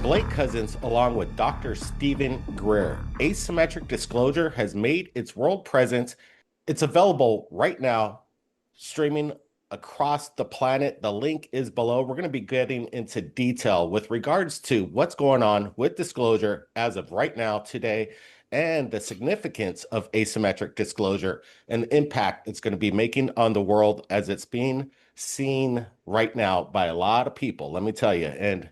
Blake Cousins along with Dr. Stephen Greer. Asymmetric disclosure has made its world presence. It's available right now, streaming across the planet. The link is below. We're going to be getting into detail with regards to what's going on with disclosure as of right now, today, and the significance of asymmetric disclosure and the impact it's going to be making on the world as it's being seen right now by a lot of people. Let me tell you. And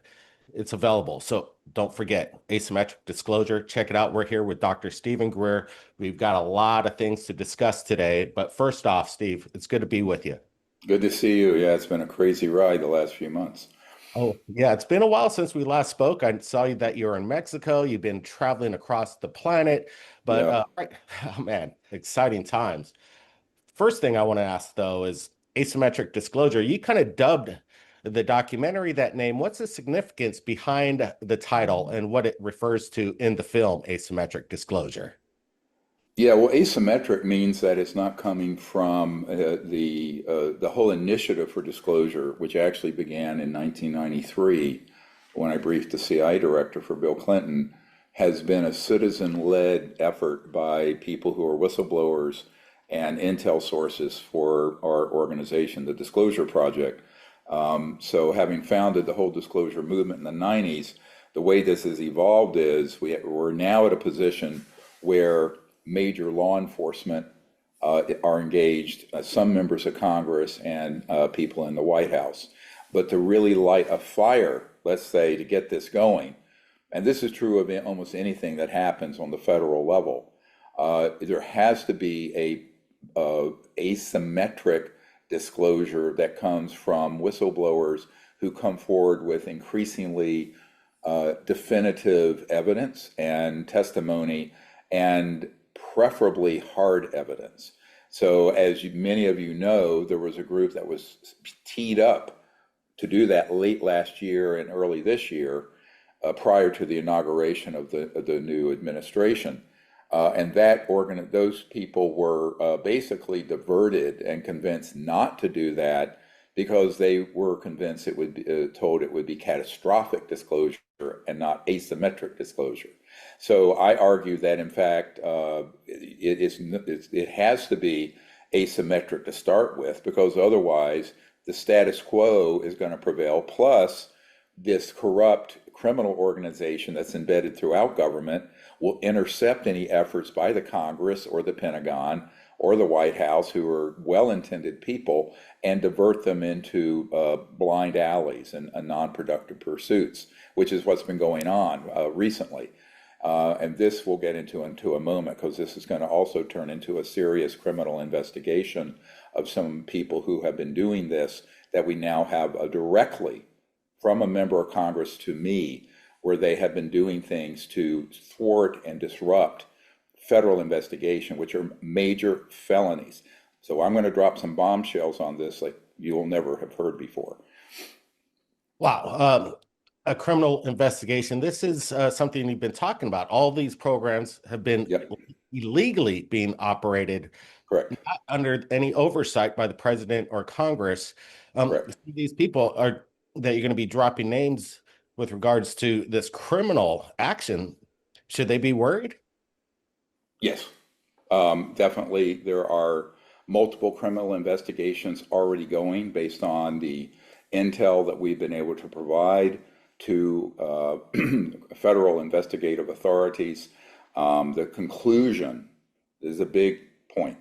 it's available. So don't forget asymmetric disclosure. Check it out. We're here with Dr. Stephen Greer. We've got a lot of things to discuss today. But first off, Steve, it's good to be with you. Good to see you. Yeah, it's been a crazy ride the last few months. Oh, yeah, it's been a while since we last spoke. I saw you that you're in Mexico. You've been traveling across the planet, but Yeah. right, oh man, exciting times. First thing I want to ask though is asymmetric disclosure. You kind of dubbed the documentary that name. What's the significance behind the title and what it refers to in the film, Asymmetric Disclosure? Yeah, well, asymmetric means that it's not coming from the whole initiative for disclosure, which actually began in 1993 when I briefed the CI director for Bill Clinton, has been a citizen-led effort by people who are whistleblowers and intel sources for our organization, the Disclosure Project. So having founded the whole disclosure movement in the 90s, the way this has evolved is we're now at a position where major law enforcement are engaged, some members of Congress and people in the White House. But to really light a fire, let's say, to get this going, and this is true of almost anything that happens on the federal level, there has to be a asymmetric disclosure that comes from whistleblowers who come forward with increasingly definitive evidence and testimony, and preferably hard evidence. So as many of you know, there was a group that was teed up to do that late last year and early this year, prior to the inauguration of the new administration. And those people were basically diverted and convinced not to do that because they were convinced it would be told it would be catastrophic disclosure and not asymmetric disclosure. So I argue that in fact it has to be asymmetric to start with, because otherwise the status quo is going to prevail. Plus, this corrupt criminal organization that's embedded throughout government will intercept any efforts by the Congress or the Pentagon or the White House, who are well-intended people, and divert them into blind alleys and non-productive pursuits, which is what's been going on recently. And this we'll get into a moment, because this is going to also turn into a serious criminal investigation of some people who have been doing this, that we now have directly from a member of Congress to me, where they have been doing things to thwart and disrupt federal investigation, which are major felonies. So I'm going to drop some bombshells on this like you'll never have heard before. Wow. A criminal investigation. This is something you've been talking about. All these programs have been Yep, illegally being operated, correct, not under any oversight by the president or Congress. correct. These people are that you're going to be dropping names with regards to this criminal action. Should they be worried? Yes, definitely there are multiple criminal investigations already going based on the intel that we've been able to provide to federal investigative authorities. The conclusion, this is a big point,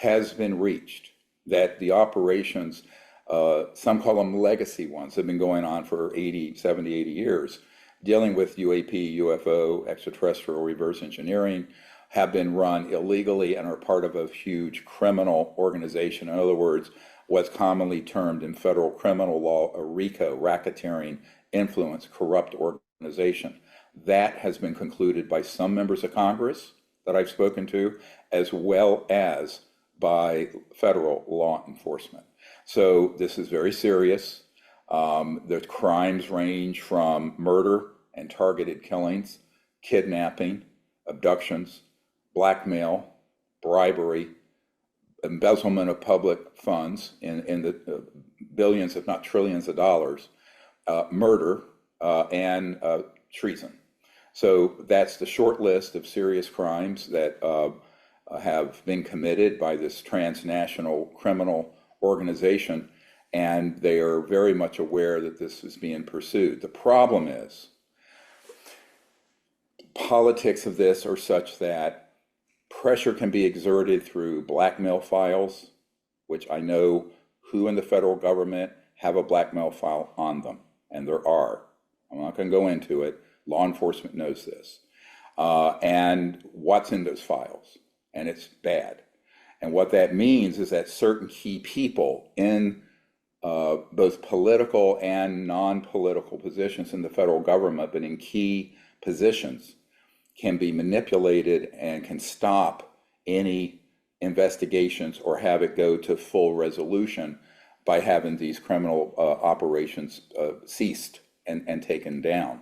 has been reached that the operations, some call them legacy ones, have been going on for 80, 70, 80 years, dealing with UAP, UFO, extraterrestrial reverse engineering, have been run illegally and are part of a huge criminal organization. In other words, what's commonly termed in federal criminal law a RICO, racketeering, influence, corrupt organization. That has been concluded by some members of Congress that I've spoken to, as well as by federal law enforcement. So this is very serious. The crimes range from murder and targeted killings, kidnapping, abductions, blackmail, bribery, embezzlement of public funds in the billions, if not trillions of dollars, murder, and treason. So that's the short list of serious crimes that have been committed by this transnational criminal organization, and they are very much aware that this is being pursued. The problem is, politics of this are such that pressure can be exerted through blackmail files, which I know who in the federal government have a blackmail file on them, and there are. I'm not going to go into it. Law enforcement knows this. And what's in those files, and it's bad. And what that means is that certain key people in both political and non-political positions in the federal government, but in key positions, can be manipulated and can stop any investigations or have it go to full resolution by having these criminal operations ceased and taken down.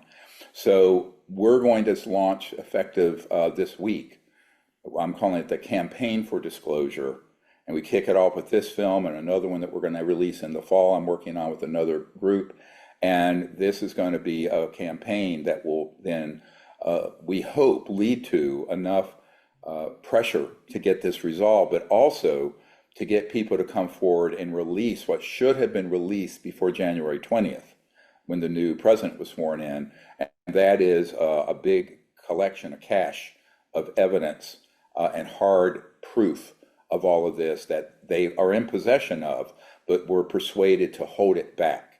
So we're going to launch effective this week. I'm calling it the Campaign for Disclosure. And we kick it off with this film and another one that we're going to release in the fall. I'm working on with another group. And this is going to be a campaign that will then, we hope, lead to enough pressure to get this resolved, but also to get people to come forward and release what should have been released before January 20th, when the new president was sworn in. And that is a big collection, a cache of evidence and hard proof of all of this that they are in possession of, but were persuaded to hold it back.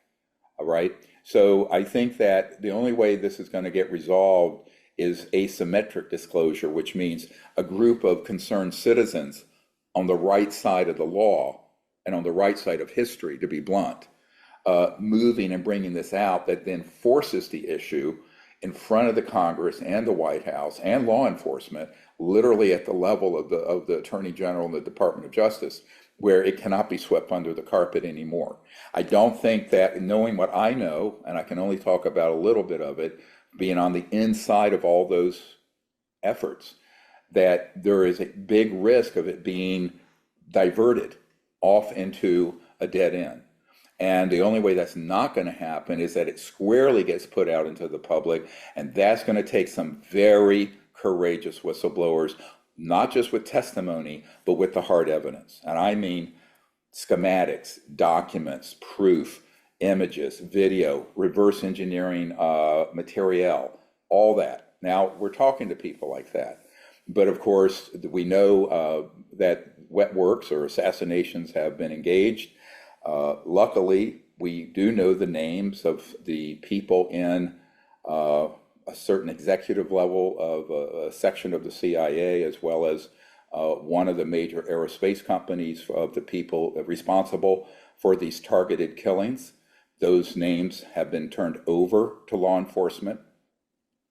All right. So I think that the only way this is going to get resolved is asymmetric disclosure, which means a group of concerned citizens on the right side of the law and on the right side of history, to be blunt, moving and bringing this out, that then forces the issue in front of the Congress and the White House and law enforcement, literally at the level of the Attorney General and the Department of Justice, where it cannot be swept under the carpet anymore. I don't think that, knowing what I know, and I can only talk about a little bit of it, being on the inside of all those efforts, that there is a big risk of it being diverted off into a dead end. And the only way that's not going to happen is that it squarely gets put out into the public, and that's going to take some very courageous whistleblowers, not just with testimony, but with the hard evidence. And I mean schematics, documents, proof, images, video, reverse engineering material, all that. Now, we're talking to people like that. But of course, we know that wet works or assassinations have been engaged. Luckily, we do know the names of the people in a certain executive level of a section of the CIA, as well as one of the major aerospace companies, of the people responsible for these targeted killings. Those names have been turned over to law enforcement.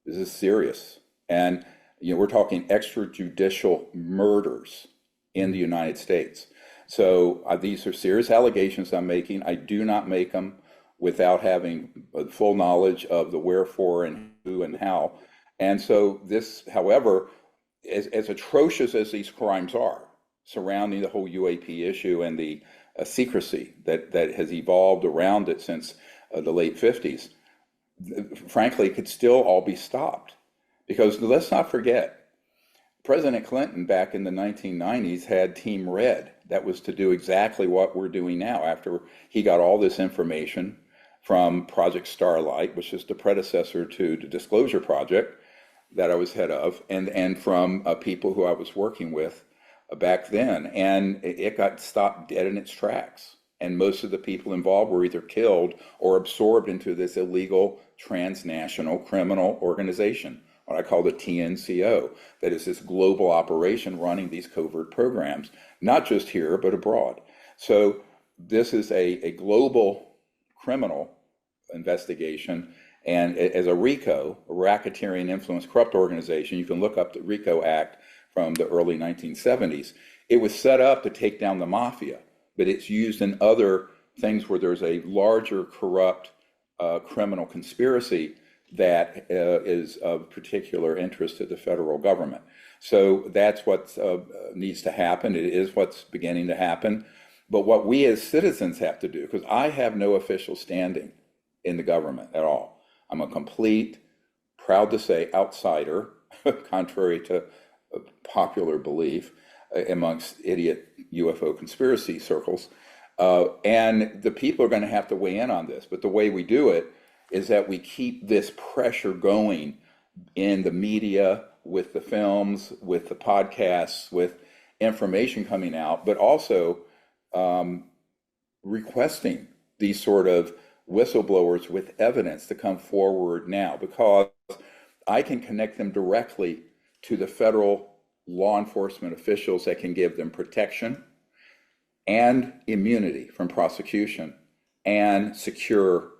This is serious. And we're talking extrajudicial murders in the United States. So these are serious allegations I'm making. I do not make them without having full knowledge of the wherefore and who and how. And so this, however, as atrocious as these crimes are surrounding the whole UAP issue and the secrecy that has evolved around it since the late 50s, frankly, could still all be stopped. Because let's not forget, President Clinton back in the 1990s had Team Red. That was to do exactly what we're doing now after he got all this information from Project Starlight, which is the predecessor to the Disclosure Project that I was head of, and from people who I was working with back then. And it got stopped dead in its tracks. And most of the people involved were either killed or absorbed into this illegal transnational criminal organization, what I call the TNCO, that is this global operation running these covert programs, not just here, but abroad. So this is a global criminal investigation. And as a RICO, a Racketeering Influence Corrupt Organization, you can look up the RICO Act from the early 1970s. It was set up to take down the mafia, but it's used in other things where there's a larger corrupt criminal conspiracy that is of particular interest to the federal government. So that's what needs to happen. It is what's beginning to happen. But what we as citizens have to do, because I have no official standing in the government at all. I'm a complete proud to say outsider, contrary to popular belief amongst idiot UFO conspiracy circles. And the people are going to have to weigh in on this. But the way we do it is that we keep this pressure going in the media, with the films, with the podcasts, with information coming out, but also requesting these sort of whistleblowers with evidence to come forward now, because I can connect them directly to the federal law enforcement officials that can give them protection and immunity from prosecution and secure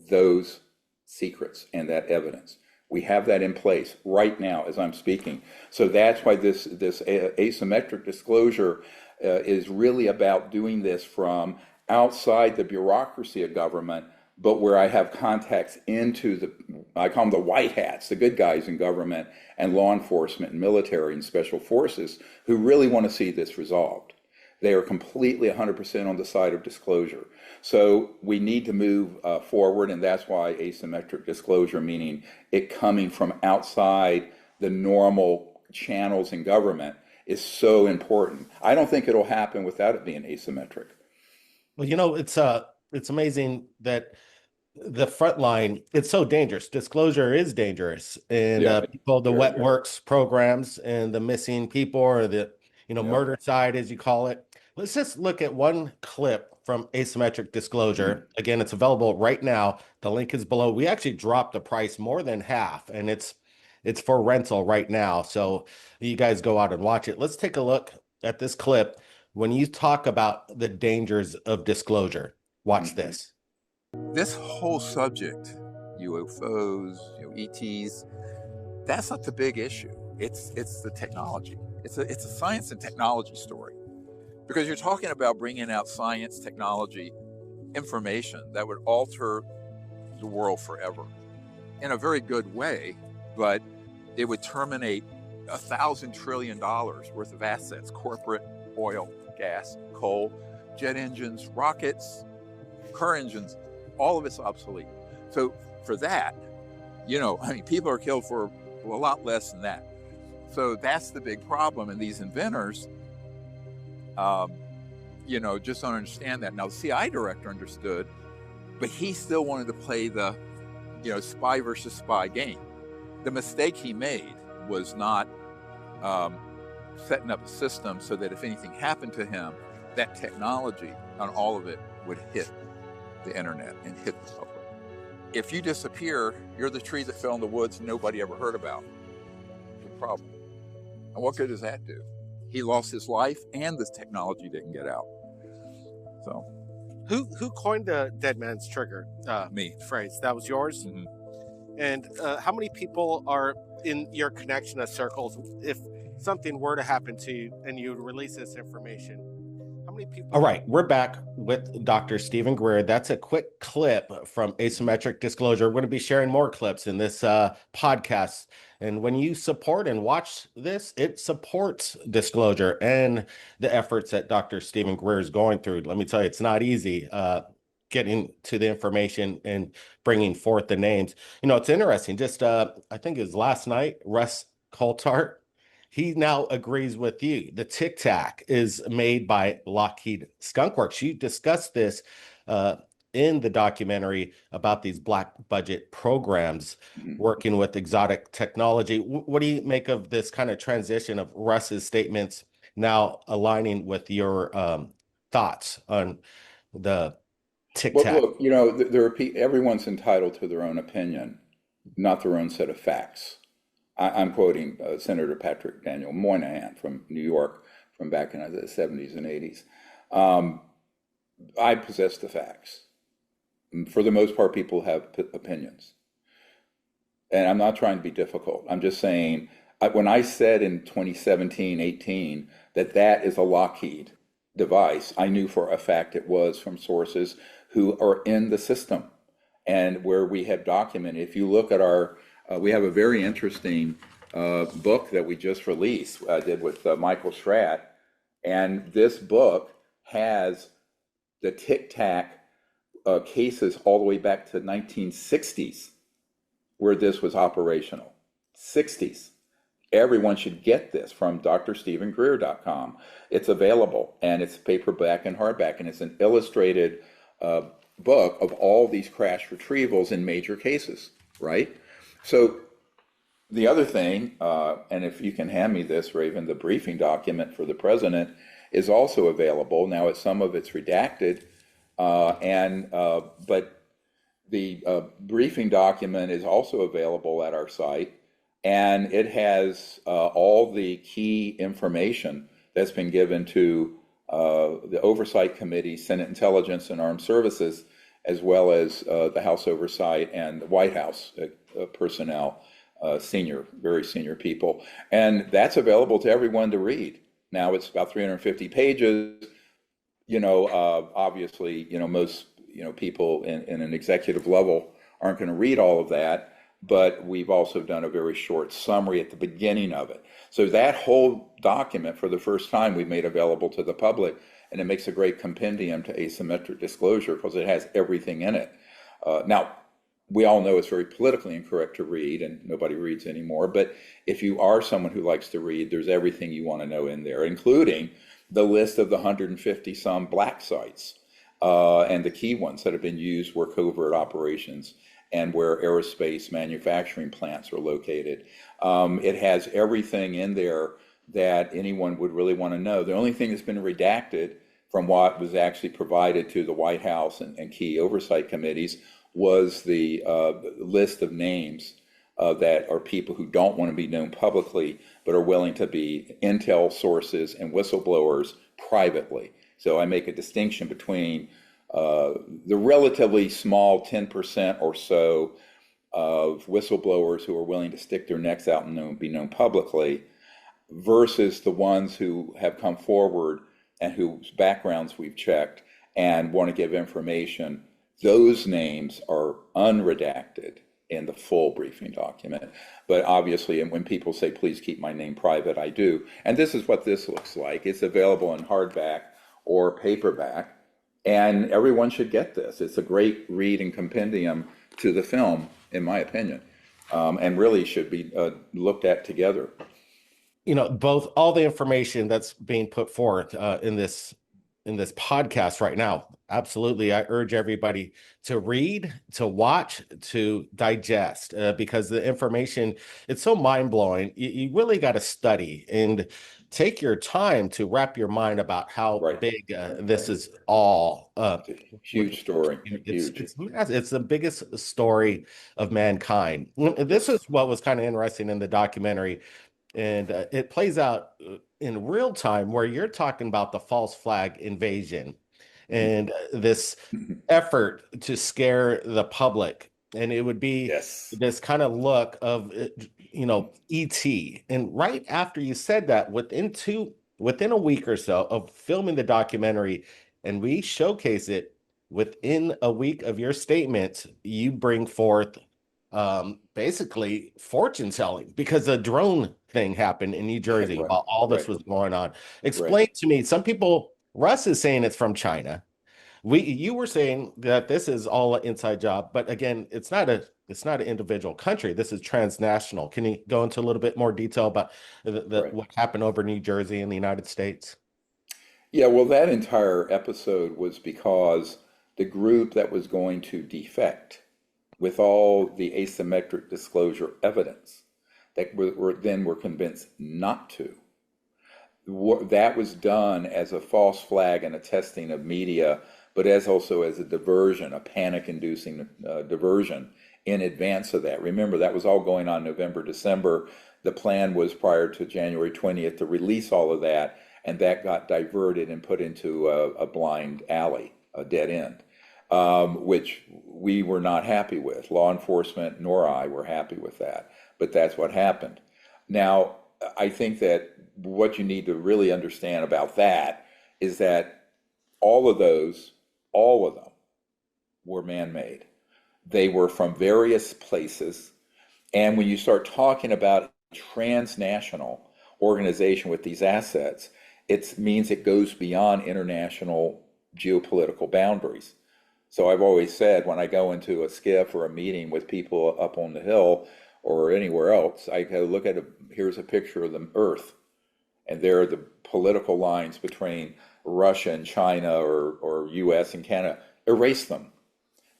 those secrets and that evidence. We have that in place right now as I'm speaking. So that's why this asymmetric disclosure is really about doing this from outside the bureaucracy of government, but where I have contacts into I call them the white hats, the good guys in government and law enforcement and military and special forces, who really want to see this resolved. They are completely 100% on the side of disclosure. So we need to move forward, and that's why asymmetric disclosure, meaning it coming from outside the normal channels in government, is so important. I don't think it'll happen without it being asymmetric. Well, it's amazing that the front line, it's so dangerous. Disclosure is dangerous. And Yeah, people, the very, wet very. works programs and the missing people, or the, Yeah. murder side, as you call it. Let's just look at one clip from asymmetric disclosure. Again, it's available right now. The link is below. We actually dropped the price more than half, and it's for rental right now. So you guys go out and watch it. Let's take a look at this clip when you talk about the dangers of disclosure. Watch Mhm. this. This whole subject, UFOs, ETs, that's not the big issue. It's the technology. It's a science and technology story, because you're talking about bringing out science, technology, information that would alter the world forever in a very good way, but it would terminate $1,000 trillion worth of assets: corporate, oil, gas, coal, jet engines, rockets, car engines. All of it's obsolete. So for that, people are killed for a lot less than that. So that's the big problem. And these inventors, just don't understand that. Now, the CI director understood, but he still wanted to play the, spy versus spy game. The mistake he made was not setting up a system so that if anything happened to him, that technology on all of it would hit the internet and hit the public. If you disappear, you're the tree that fell in the woods nobody ever heard about. It's a problem. And what good does that do? He lost his life and this technology didn't get out. So who coined the dead man's trigger me. phrase? That was yours? Mm-hmm. And how many people are in your connection of circles? If something were to happen to you and you release this information, how many people? All right, we're back with Dr. Stephen Greer. That's a quick clip from Asymmetric Disclosure. We're going to be sharing more clips in this podcast. And when you support and watch this, it supports disclosure and the efforts that Dr. Stephen Greer is going through. Let me tell you, it's not easy getting to the information and bringing forth the names. It's interesting. Just I think it was last night, Russ Coulthart, he now agrees with you. The Tic Tac is made by Lockheed Skunk Works. You discussed this in the documentary about these black budget programs working with exotic technology. What do you make of this kind of transition of Russ's statements now aligning with your thoughts on the Tic Well, Tac? look, everyone's entitled to their own opinion, not their own set of facts. I'm quoting Senator Patrick Daniel Moynihan from New York from back in the 70s and 80s. I possess the facts. For the most part, people have opinions. And I'm not trying to be difficult. I'm just saying, when I said in 2017, 18, that is a Lockheed device, I knew for a fact it was from sources who are in the system and where we have documented. If you look at we have a very interesting book that we just released, I did with Michael Schratt, and this book has the Tic Tac cases all the way back to 1960s. where this was operational. 60s. Everyone should get this from drstephengreer.com. It's available, and it's paperback and hardback, and it's an illustrated book of all these crash retrievals in major cases, right? So the other thing, and if you can hand me this, Raven, the briefing document for the president is also available. Now, some of it's redacted, but the briefing document is also available at our site, and it has all the key information that's been given to the Oversight Committee, Senate Intelligence and Armed Services, as well as the House Oversight and the White House personnel, very senior people. And that's available to everyone to read. Now it's about 350 pages. Obviously, most people in an executive level aren't going to read all of that, but we've also done a very short summary at the beginning of it. So that whole document, for the first time, we've made available to the public, and it makes a great compendium to asymmetric disclosure because it has everything in it. Now, we all know it's very politically incorrect to read, and nobody reads anymore, but if you are someone who likes to read, there's everything you want to know in there, including the list of the 150 some black sites, and the key ones that have been used where covert operations and where aerospace manufacturing plants are located. It has everything in there that anyone would really want to know. The only thing that's been redacted from what was actually provided to the White House and key oversight committees was the list of names that are people who don't want to be known publicly, but are willing to be intel sources and whistleblowers privately. So I make a distinction between the relatively small 10% or so of whistleblowers who are willing to stick their necks out and be known publicly, versus the ones who have come forward and whose backgrounds we've checked and want to give information. Those names are unredacted in the full briefing document. But obviously, and when people say, please keep my name private, I do. And this is what this looks like. It's available in hardback or paperback, and everyone should get this. It's a great read and compendium to the film, in my opinion, and really should be looked at together. Both all the information that's being put forth in this podcast right now. Absolutely. I urge everybody to read, to watch, to digest, because the information, it's so mind-blowing. You really got to study and take your time to wrap your mind about how big this is all. Huge story. It's the biggest story of mankind. This is what was kind of interesting in the documentary. And it plays out in real time, where you're talking about the false flag invasion and this effort to scare the public. And it would be this kind of look of, ET. And right after you said that, within a week or so of filming the documentary, and we showcase it, within a week of your statement, you bring forth basically fortune telling, because the drone thing happened in New Jersey while all this was going on. Explain to me. Some people, Russ is saying it's from China. You were saying that this is all an inside job, but again, it's not an individual country. This is transnational. Can you go into a little bit more detail about what happened over New Jersey in the United States? Yeah, well, that entire episode was because the group that was going to defect with all the asymmetric disclosure evidence that were convinced not to. That was done as a false flag and a testing of media, but also as a diversion, a panic-inducing diversion in advance of that. Remember, that was all going on November, December. The plan was prior to January 20th to release all of that, and that got diverted and put into a blind alley, a dead end. Which we were not happy with. Law enforcement nor I were happy with that, but that's what happened. Now, I think that what you need to really understand about that is that all of them were man-made. They were from various places, and when you start talking about a transnational organization with these assets, it means it goes beyond international geopolitical boundaries. So I've always said when I go into a skiff or a meeting with people up on the Hill or anywhere else, I go look at here's a picture of the Earth, and there are the political lines between Russia and China or US and Canada. Erase them.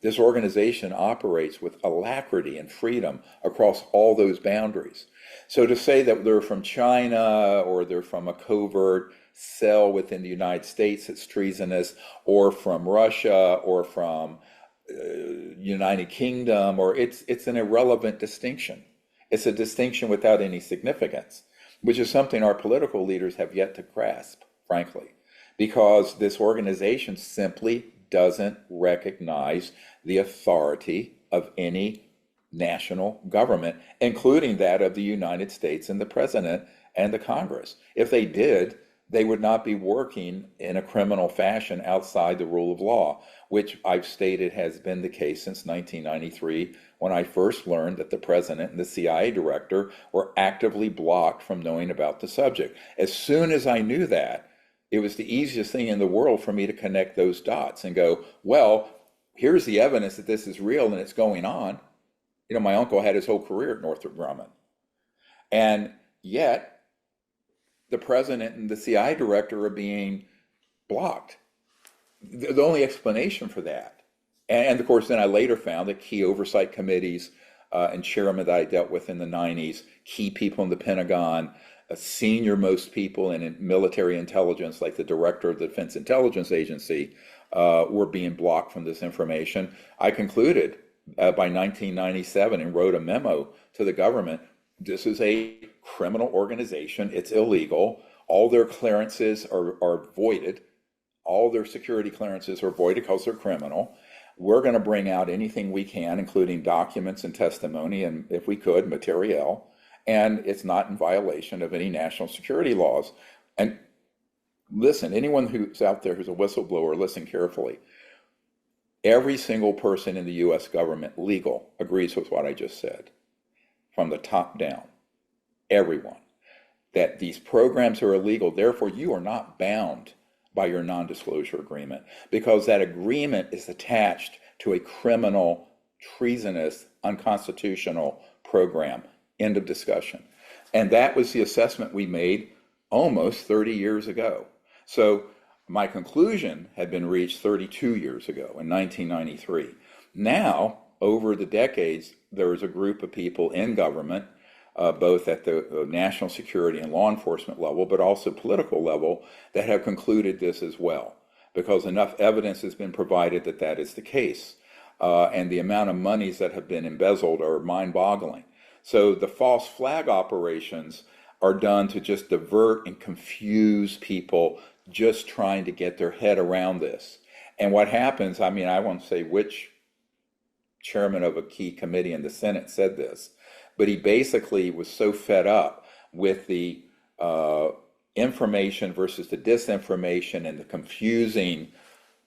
This organization operates with alacrity and freedom across all those boundaries. So to say that they're from China or they're from a covert cell within the United States that's treasonous, or from Russia or from United Kingdom, or it's an irrelevant distinction. It's a distinction without any significance, which is something our political leaders have yet to grasp, frankly, because this organization simply doesn't recognize the authority of any national government, including that of the United States and the president and the Congress. If they did, they would not be working in a criminal fashion outside the rule of law, which I've stated has been the case since 1993, when I first learned that the president and the CIA director were actively blocked from knowing about the subject. As soon as I knew that, it was the easiest thing in the world for me to connect those dots and go, well, here's the evidence that this is real and it's going on. You know, my uncle had his whole career at Northrop Grumman. And yet, the president and the CIA director are being blocked. The only explanation for that. And of course, then I later found that key oversight committees and chairmen that I dealt with in the 90s, key people in the Pentagon, senior most people in military intelligence, like the director of the Defense Intelligence Agency, were being blocked from this information. I concluded by 1997 and wrote a memo to the government, this is a criminal organization, it's illegal, all their clearances are voided, all their security clearances are voided because they're criminal. We're going to bring out anything we can, including documents and testimony, and if we could, material, and it's not in violation of any national security laws. And listen, anyone who's out there who's a whistleblower, listen carefully. Every single person in the US government, legal, agrees with what I just said, from the top down. Everyone. That these programs are illegal, therefore you are not bound by your non-disclosure agreement, because that agreement is attached to a criminal, treasonous, unconstitutional program. End of discussion. And that was the assessment we made almost 30 years ago. So my conclusion had been reached 32 years ago in 1993. Now, over the decades, there is a group of people in government, both at the national security and law enforcement level, but also political level, that have concluded this as well, because enough evidence has been provided that that is the case. And the amount of monies that have been embezzled are mind-boggling. So the false flag operations are done to just divert and confuse people just trying to get their head around this. And what happens, I mean, I won't say which chairman of a key committee in the Senate said this, but he basically was so fed up with the information versus the disinformation and the confusing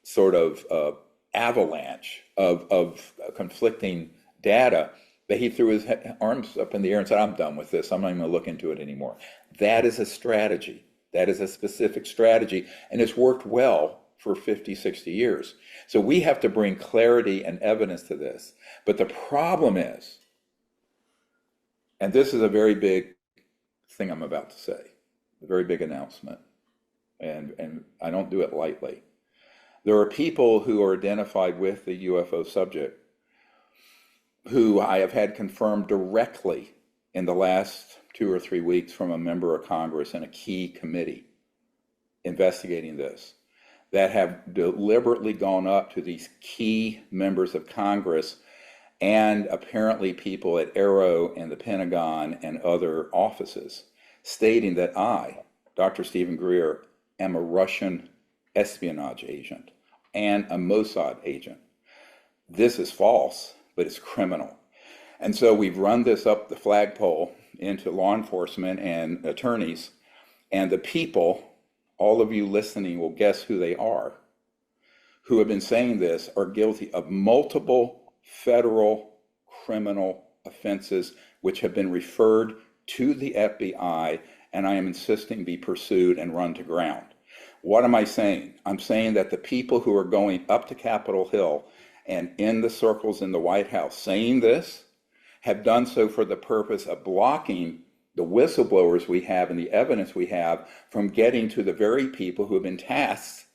sort of avalanche of conflicting data that he threw his arms up in the air and said, I'm done with this. I'm not even going to look into it anymore. That is a strategy. That is a specific strategy, and it's worked well for 50, 60 years. So we have to bring clarity and evidence to this. But the problem is, and this is a very big thing I'm about to say, a very big announcement, and I don't do it lightly. There are people who are identified with the UFO subject who I have had confirmed directly in the last 2 or 3 weeks from a member of Congress and a key committee investigating this, that have deliberately gone up to these key members of Congress and apparently people at Aero and the Pentagon and other offices, stating that I, Dr. Stephen Greer, am a Russian espionage agent and a Mossad agent. This is false, but it's criminal. And so we've run this up the flagpole into law enforcement and attorneys, and the people, all of you listening will guess who they are, who have been saying this are guilty of multiple federal criminal offenses which have been referred to the FBI, and I am insisting be pursued and run to ground. What am I saying? I'm saying that the people who are going up to Capitol Hill and in the circles in the White House saying this have done so for the purpose of blocking the whistleblowers we have and the evidence we have from getting to the very people who have been tasked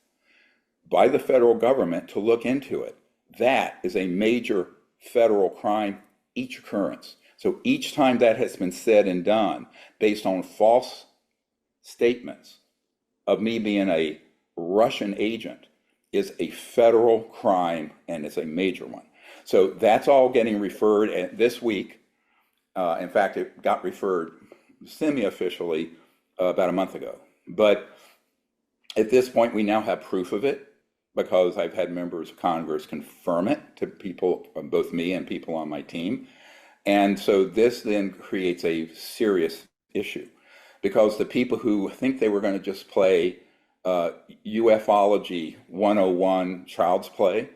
by the federal government to look into it. That is a major federal crime, each occurrence. So each time that has been said and done based on false statements of me being a Russian agent is a federal crime, and it's a major one. So that's all getting referred this week. In fact, it got referred semi-officially about a month ago. But at this point, we now have proof of it because I've had members of Congress confirm it to people, both me and people on my team. And so this then creates a serious issue because the people who think they were going to just play ufology 101 child's play,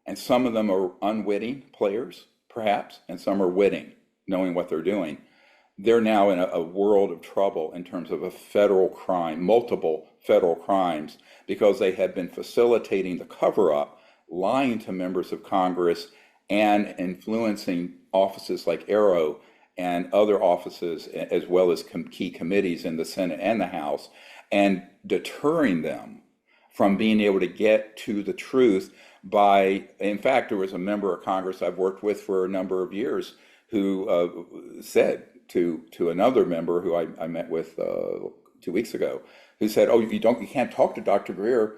and some of them are unwitting players, perhaps, and some are witting, knowing what they're doing. They're now in a world of trouble in terms of a federal crime, multiple federal crimes, because they have been facilitating the cover-up, lying to members of Congress, and influencing offices like Arrow and other offices, as well as key committees in the Senate and the House, and deterring them from being able to get to the truth by, in fact, there was a member of Congress I've worked with for a number of years who said to another member who I met with 2 weeks ago, who said, "Oh, you can't talk to Dr. Greer.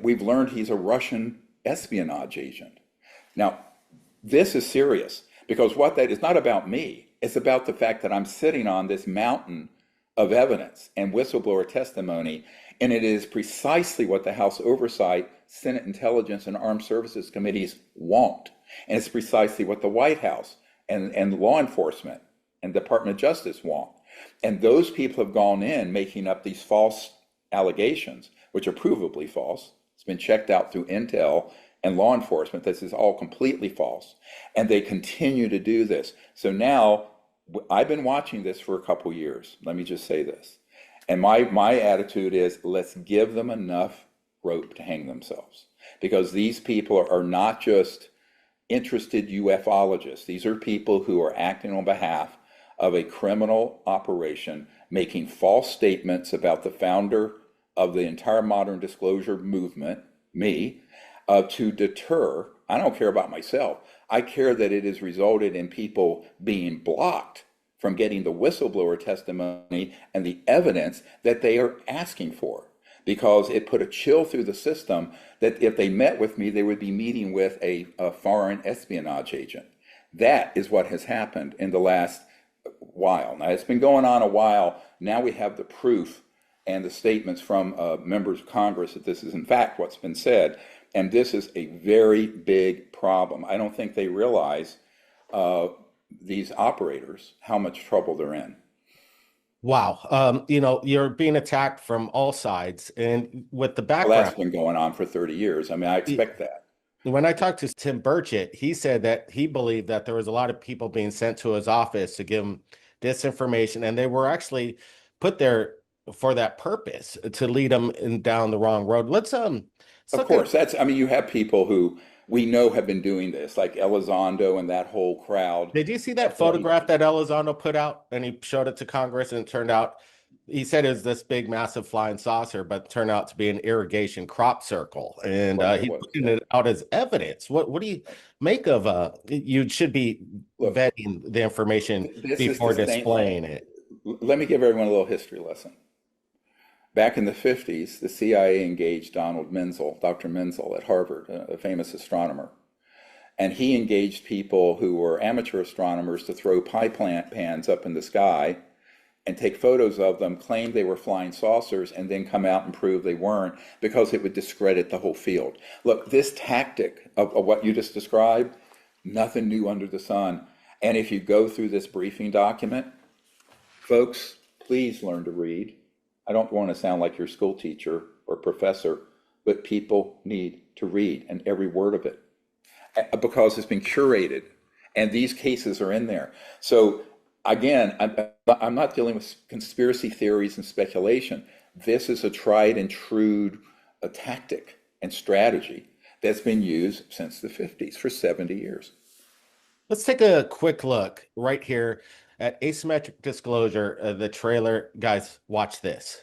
We've learned he's a Russian espionage agent." Now, this is serious because what that is not about me. It's about the fact that I'm sitting on this mountain of evidence and whistleblower testimony, and it is precisely what the House Oversight, Senate Intelligence, and Armed Services Committees want. And it's precisely what the White House and law enforcement and Department of Justice want. And those people have gone in making up these false allegations, which are provably false. It's been checked out through Intel and law enforcement. This is all completely false. And they continue to do this. So now, I've been watching this for a couple years. Let me just say this. And my attitude is, let's give them enough rope to hang themselves. Because these people are not just interested ufologists. These are people who are acting on behalf of a criminal operation, making false statements about the founder of the entire modern disclosure movement, me, to deter. I don't care about myself. I care that it has resulted in people being blocked from getting the whistleblower testimony and the evidence that they are asking for, because it put a chill through the system that if they met with me, they would be meeting with a foreign espionage agent. That is what has happened in the last while. Now, it's been going on a while. Now we have the proof and the statements from members of Congress that this is in fact what's been said. And this is a very big problem. I don't think they realize, these operators, how much trouble they're in. Wow. You're being attacked from all sides. And with the Well, background, that's been going on for 30 years. I mean, I expect that. when I talked to Tim Burchett, he said that he believed that there was a lot of people being sent to his office to give him disinformation, and they were actually put there for that purpose, to lead them down the wrong road. Let's Of look course, I mean, you have people who we know have been doing this, like Elizondo and that whole crowd. Did you see that photograph that Elizondo put out, and he showed it to Congress, and it turned out, he said it was this big, massive flying saucer, but it turned out to be an irrigation crop circle, and Right, he it was, put yeah. it out as evidence. What do you make of you should be Look, vetting the information this is before the same displaying thing. it? Let me give everyone a little history lesson. Back in the 50s, the CIA engaged Donald Menzel, Dr. Menzel at Harvard, a famous astronomer. And he engaged people who were amateur astronomers to throw pie plant pans up in the sky and take photos of them, claim they were flying saucers, and then come out and prove they weren't, because it would discredit the whole field. Look, this tactic of what you just described, nothing new under the sun. And if you go through this briefing document, folks, please learn to read. I don't want to sound like your school teacher or professor, but people need to read, and every word of it, because it's been curated, and these cases are in there. So again, I'm not dealing with conspiracy theories and speculation. This is a tried and true tactic and strategy that's been used since the 50s for 70 years. Let's take a quick look right here at asymmetric disclosure, the trailer. Guys, watch this.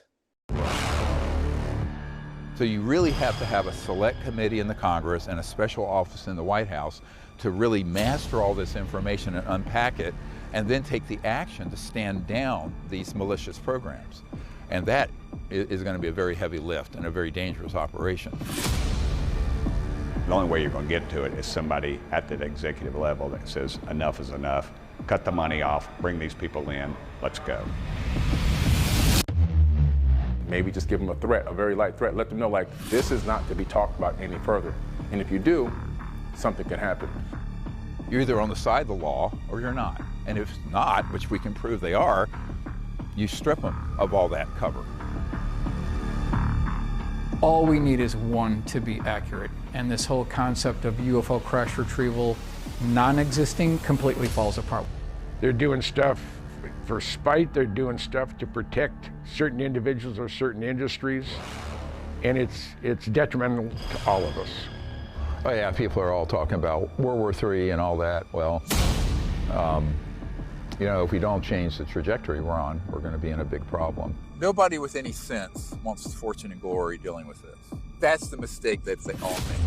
So you really have to have a select committee in the Congress and a special office in the White House to really master all this information and unpack it, and then take the action to stand down these malicious programs. And that is going to be a very heavy lift and a very dangerous operation. The only way you're going to get to it is somebody at that executive level that says enough is enough, cut the money off, bring these people in, let's go. Maybe just give them a threat, a very light threat. Let them know, like, this is not to be talked about any further. And if you do, something can happen. You're either on the side of the law or you're not. And if not, which we can prove they are, you strip them of all that cover. All we need is one to be accurate. And this whole concept of UFO crash retrieval non-existing completely falls apart. They're doing stuff for spite, they're doing stuff to protect certain individuals or certain industries, and it's detrimental to all of us. Oh yeah, people are all talking about World War III and all that. Well, you know, if we don't change the trajectory we're on, we're going to be in a big problem. Nobody with any sense wants fortune and glory dealing with this. That's the mistake that they all make.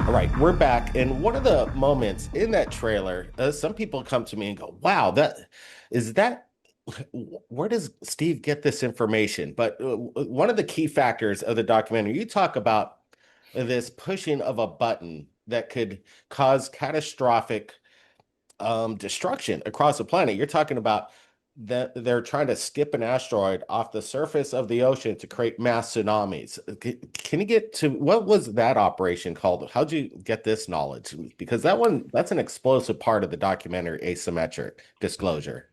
All right, we're back. And one of the moments in that trailer, some people come to me and go, wow, where does Steve get this information? But one of the key factors of the documentary, you talk about this pushing of a button that could cause catastrophic destruction across the planet. You're talking about that they're trying to skip an asteroid off the surface of the ocean to create mass tsunamis. Can you get to what was that operation called? How'd you get this knowledge? Because that's an explosive part of the documentary, Asymmetric Disclosure.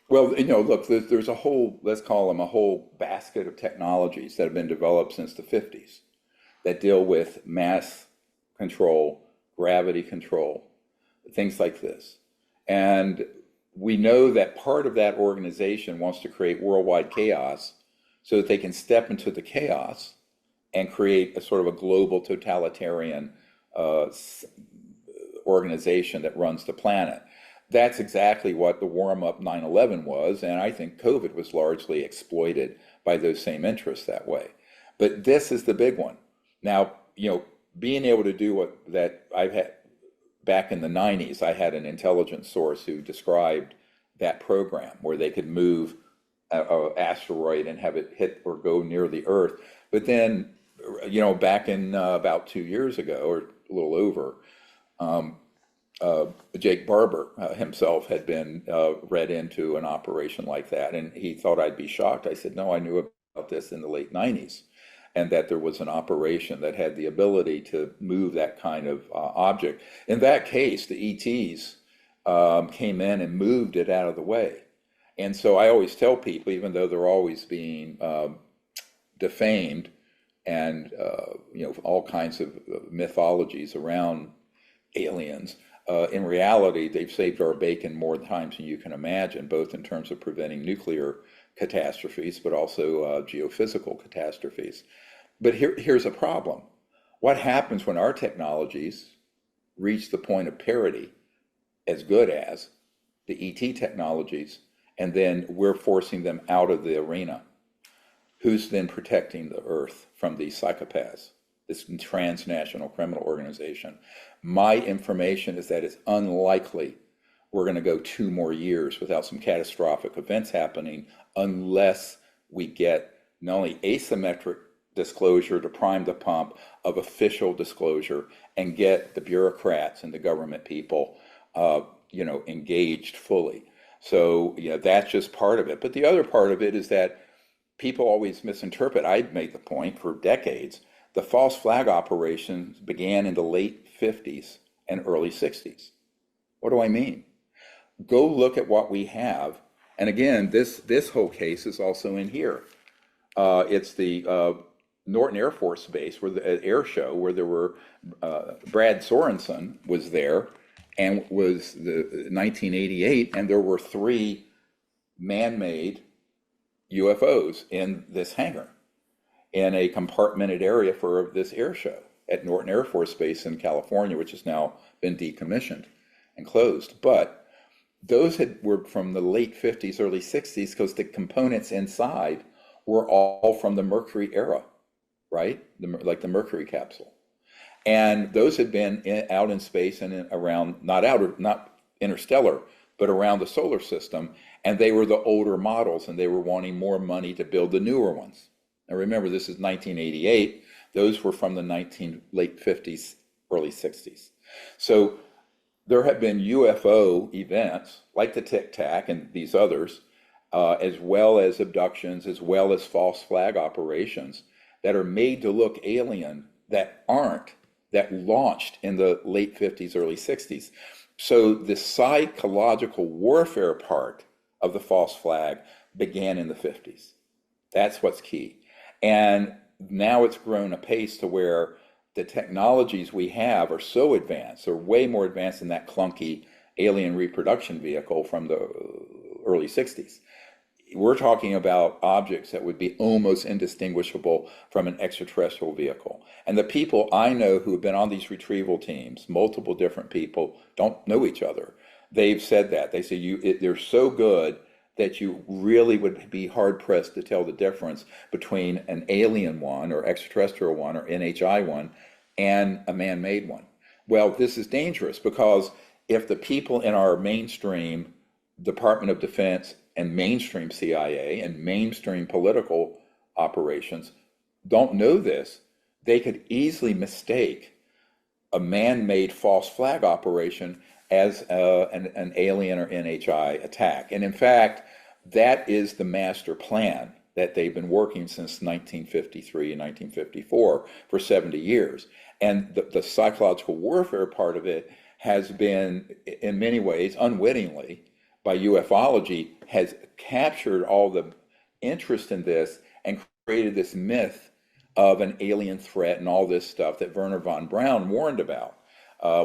Well, you know, look, there's a whole, let's call them a whole basket of technologies that have been developed since the 50s that deal with mass control, gravity control, things like this. And we know that part of that organization wants to create worldwide chaos so that they can step into the chaos and create a sort of a global totalitarian organization that runs the planet. That's exactly what the warm-up 9/11 was, and I think COVID was largely exploited by those same interests that way. But this is the big one. Now, you know, being able to do what that I've had back in the 90s, I had an intelligence source who described that program where they could move an asteroid and have it hit or go near the Earth. But then, you know, back in about 2 years ago, or a little over, Jake Barber himself had been read into an operation like that, and he thought I'd be shocked. I said, no, I knew about this in the late 90s, and that there was an operation that had the ability to move that kind of object. In that case, the ETs came in and moved it out of the way. And so I always tell people, even though they're always being defamed and you know, all kinds of mythologies around aliens, in reality, they've saved our bacon more times than you can imagine, both in terms of preventing nuclear catastrophes, but also geophysical catastrophes. But here's a problem. What happens when our technologies reach the point of parity, as good as the ET technologies, and then we're forcing them out of the arena? Who's then protecting the Earth from these psychopaths, this transnational criminal organization? My information is that it's unlikely we're going to go 2 more years without some catastrophic events happening unless we get not only asymmetric disclosure to prime the pump of official disclosure and get the bureaucrats and the government people you know, engaged fully. So, you know, that's just part of it. But the other part of it is that people always misinterpret. I've made the point for decades. The false flag operations began in the late 50s and early 60s. What do I mean? Go look at what we have. And again, this whole case is also in here. It's the Norton Air Force Base, where the air show, where there were Brad Sorensen was there, and was the 1988, and there were 3 man-made UFOs in this hangar. in a compartmented area for this air show at Norton Air Force Base in California, which has now been decommissioned and closed. But those were from the late 50s, early 60s, because the components inside were all from the Mercury era, right? Like the Mercury capsule. And those had been out in space and around, not interstellar, but around the solar system. And they were the older models, and they were wanting more money to build the newer ones. Now remember, this is 1988. Those were from the late 50s, early 60s. So there have been UFO events like the Tic Tac and these others, as well as abductions, as well as false flag operations that are made to look alien that aren't, that launched in the late 50s, early 60s. So the psychological warfare part of the false flag began in the 50s. That's what's key. And now it's grown apace to where the technologies we have are so advanced, they're way more advanced than that clunky alien reproduction vehicle from the early 60s. We're talking about objects that would be almost indistinguishable from an extraterrestrial vehicle. And the people I know who have been on these retrieval teams, multiple different people, don't know each other. They've said that. They say they're so good that you really would be hard-pressed to tell the difference between an alien one or extraterrestrial one or NHI one and a man-made one. Well, this is dangerous because if the people in our mainstream Department of Defense and mainstream CIA and mainstream political operations don't know this, they could easily mistake a man-made false flag operation as an alien or NHI attack. And in fact, that is the master plan that they've been working since 1953 and 1954 for 70 years. And the psychological warfare part of it has been, in many ways, unwittingly, by ufology, has captured all the interest in this and created this myth of an alien threat and all this stuff that Werner von Braun warned about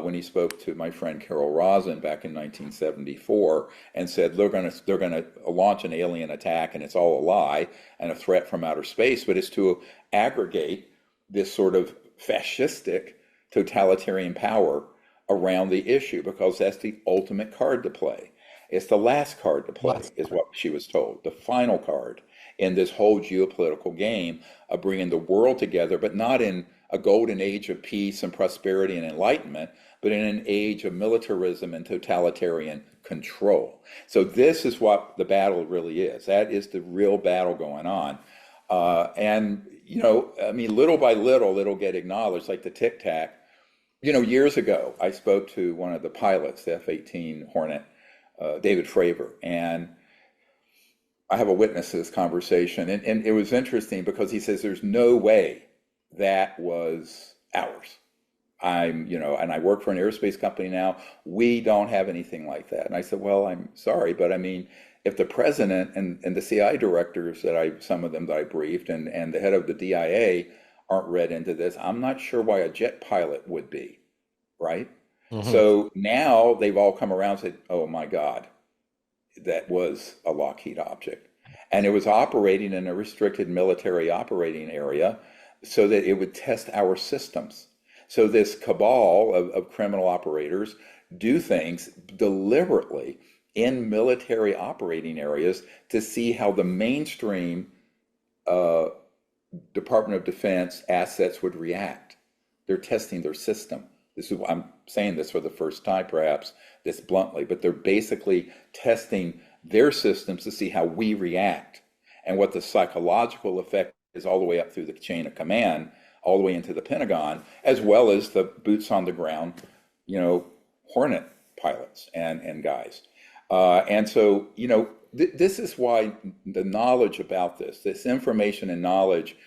when he spoke to my friend Carol Rosin back in 1974 and said they're going to launch an alien attack and it's all a lie and a threat from outer space, but it's to aggregate this sort of fascistic totalitarian power around the issue because that's the ultimate card to play. It's the last card to play, is what she was told, the final card in this whole geopolitical game of bringing the world together, but not in a golden age of peace and prosperity and enlightenment, but in an age of militarism and totalitarian control. So this is what the battle really is. That is the real battle going on. And, you know, I mean, little by little, it'll get acknowledged, like the Tic Tac. You know, years ago, I spoke to one of the pilots, the F-18 Hornet, David Fravor, and I have a witness to this conversation, and it was interesting because he says there's no way that was ours. And I work for an aerospace company now. We don't have anything like that. And I said, well, I'm sorry, but I mean, if the president and the CIA directors some of them that I briefed, and the head of the DIA aren't read into this, I'm not sure why a jet pilot would be, right? Mm-hmm. So now they've all come around and said, oh my God, that was a Lockheed object. And it was operating in a restricted military operating area so that it would test our systems. So this cabal of criminal operators do things deliberately in military operating areas to see how the mainstream Department of Defense assets would react. They're testing their system. I'm saying this for the first time, perhaps, this bluntly, but they're basically testing their systems to see how we react and what the psychological effect is all the way up through the chain of command, all the way into the Pentagon, as well as the boots on the ground, Hornet pilots and guys. And so, this is why the knowledge about this information and knowledge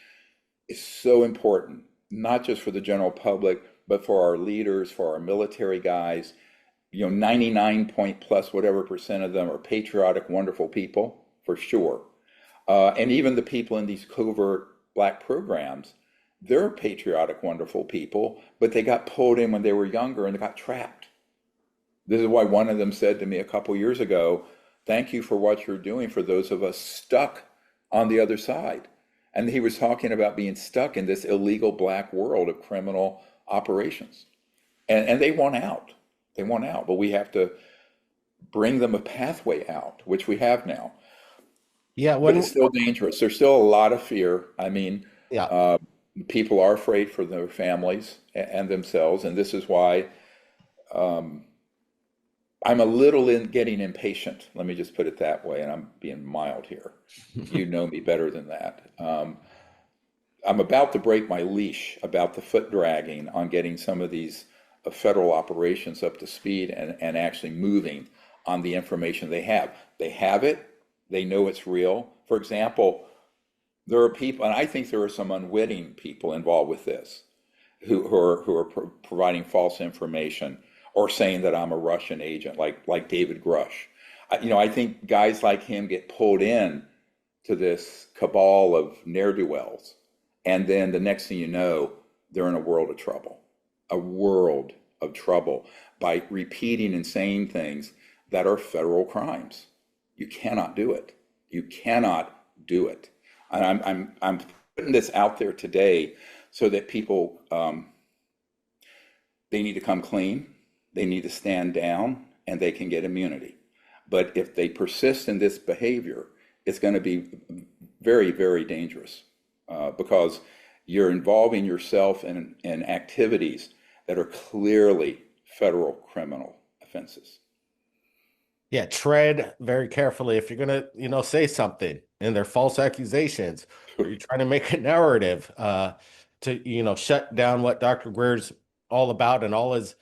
is so important, not just for the general public, but for our leaders, for our military guys. 99% of them are patriotic, wonderful people, for sure. And even the people in these covert black programs, they're patriotic, wonderful people, but they got pulled in when they were younger and they got trapped. This is why one of them said to me a couple years ago, thank you for what you're doing for those of us stuck on the other side. And he was talking about being stuck in this illegal black world of criminal operations. And they want out. They want out. But we have to bring them a pathway out, which we have now. Yeah, But it's still dangerous. There's still a lot of fear. I mean, yeah. People are afraid for their families and themselves. And this is why I'm a little getting impatient. Let me just put it that way. And I'm being mild here. You know me better than that. I'm about to break my leash about the foot dragging on getting some of these federal operations up to speed and actually moving on the information they have. They have it. They know it's real. For example, there are people, and I think there are some unwitting people involved with this, who are providing false information or saying that I'm a Russian agent, like David Grush. I think guys like him get pulled in to this cabal of ne'er-do-wells, and then the next thing you know, they're in a world of trouble by repeating and saying things that are federal crimes. You cannot do it. You cannot do it. And I'm putting this out there today so that people, they need to come clean, they need to stand down, and they can get immunity. But if they persist in this behavior, it's going to be very, very dangerous because you're involving yourself in activities that are clearly federal criminal offenses. Yeah, tread very carefully if you're gonna, say something and they're false accusations, or you're trying to make a narrative to, shut down what Dr. Greer's all about and all his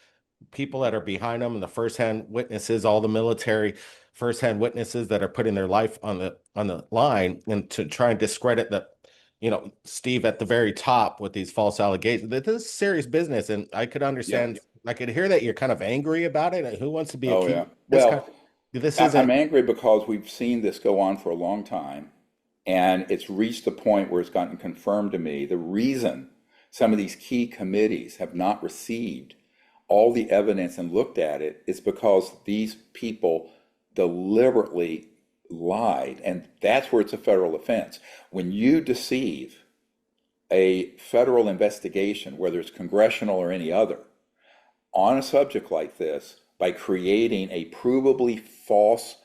people that are behind him and the firsthand witnesses, all the military firsthand witnesses that are putting their life on the line, and to try and discredit Steve at the very top with these false allegations. This is serious business, and I could understand. Yeah. I could hear that you're kind of angry about it. Who wants to be? Oh, yeah. Well, I'm angry because we've seen this go on for a long time, and it's reached the point where it's gotten confirmed to me. The reason some of these key committees have not received all the evidence and looked at it is because these people deliberately lied, and that's where it's a federal offense. When you deceive a federal investigation, whether it's congressional or any other, on a subject like this, by creating a provably false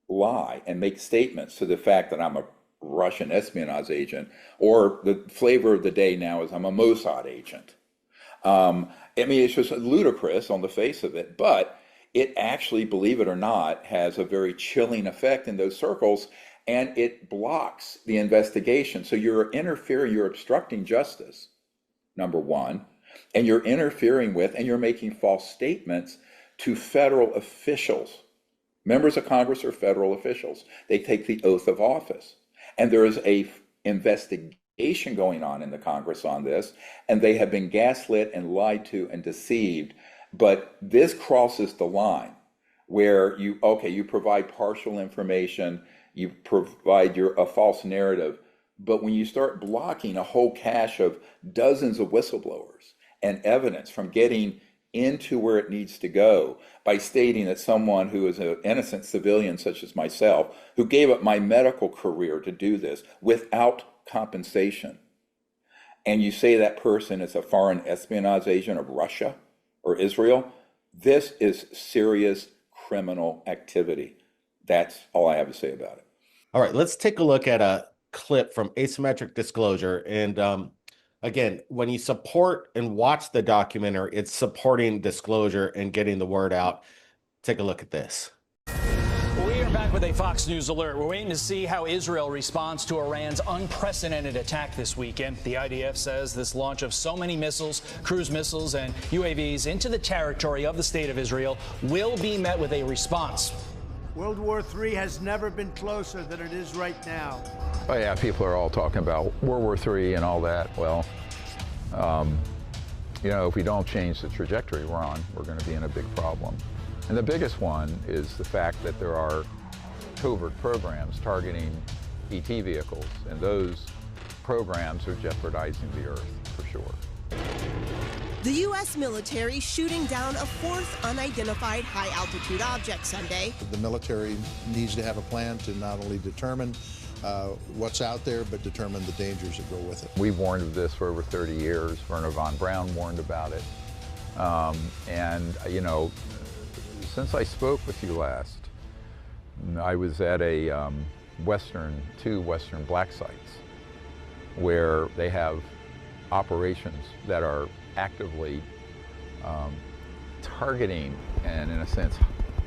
lie and make statements to the fact that I'm a Russian espionage agent, or the flavor of the day now is I'm a Mossad agent. It's just ludicrous on the face of it, but it actually, believe it or not, has a very chilling effect in those circles, and it blocks the investigation. So you're interfering, you're obstructing justice, number one, and you're interfering with, and you're making false statements to federal officials. Members of Congress are federal officials. They take the oath of office. And there is a investigation going on in the Congress on this, and they have been gaslit and lied to and deceived. But this crosses the line where you provide partial information, you provide a false narrative, but when you start blocking a whole cache of dozens of whistleblowers and evidence from getting into where it needs to go by stating that someone who is an innocent civilian such as myself, who gave up my medical career to do this without compensation, and you say that person is a foreign espionage agent of Russia or Israel, this is serious criminal activity. That's all I have to say about it. All right, let's take a look at a clip from Asymmetric Disclosure. And again, when you support and watch the documentary, it's supporting disclosure and getting the word out. Take a look at this. We are back with a Fox News alert. We're waiting to see how Israel responds to Iran's unprecedented attack this weekend. The IDF says this launch of so many missiles, cruise missiles, and UAVs into the territory of the state of Israel will be met with a response. World War III has never been closer than it is right now. Oh yeah, people are all talking about World War III and all that. Well, if we don't change the trajectory we're on, we're going to be in a big problem. And the biggest one is the fact that there are covert programs targeting ET vehicles, and those programs are jeopardizing the Earth for sure. The U.S. military shooting down a fourth unidentified high-altitude object Sunday. The military needs to have a plan to not only determine what's out there, but determine the dangers that go with it. We've warned of this for over 30 years. Werner von Braun warned about it. And, you know, since I spoke with you last, I was at a two Western black sites where they have operations that are actively targeting and, in a sense,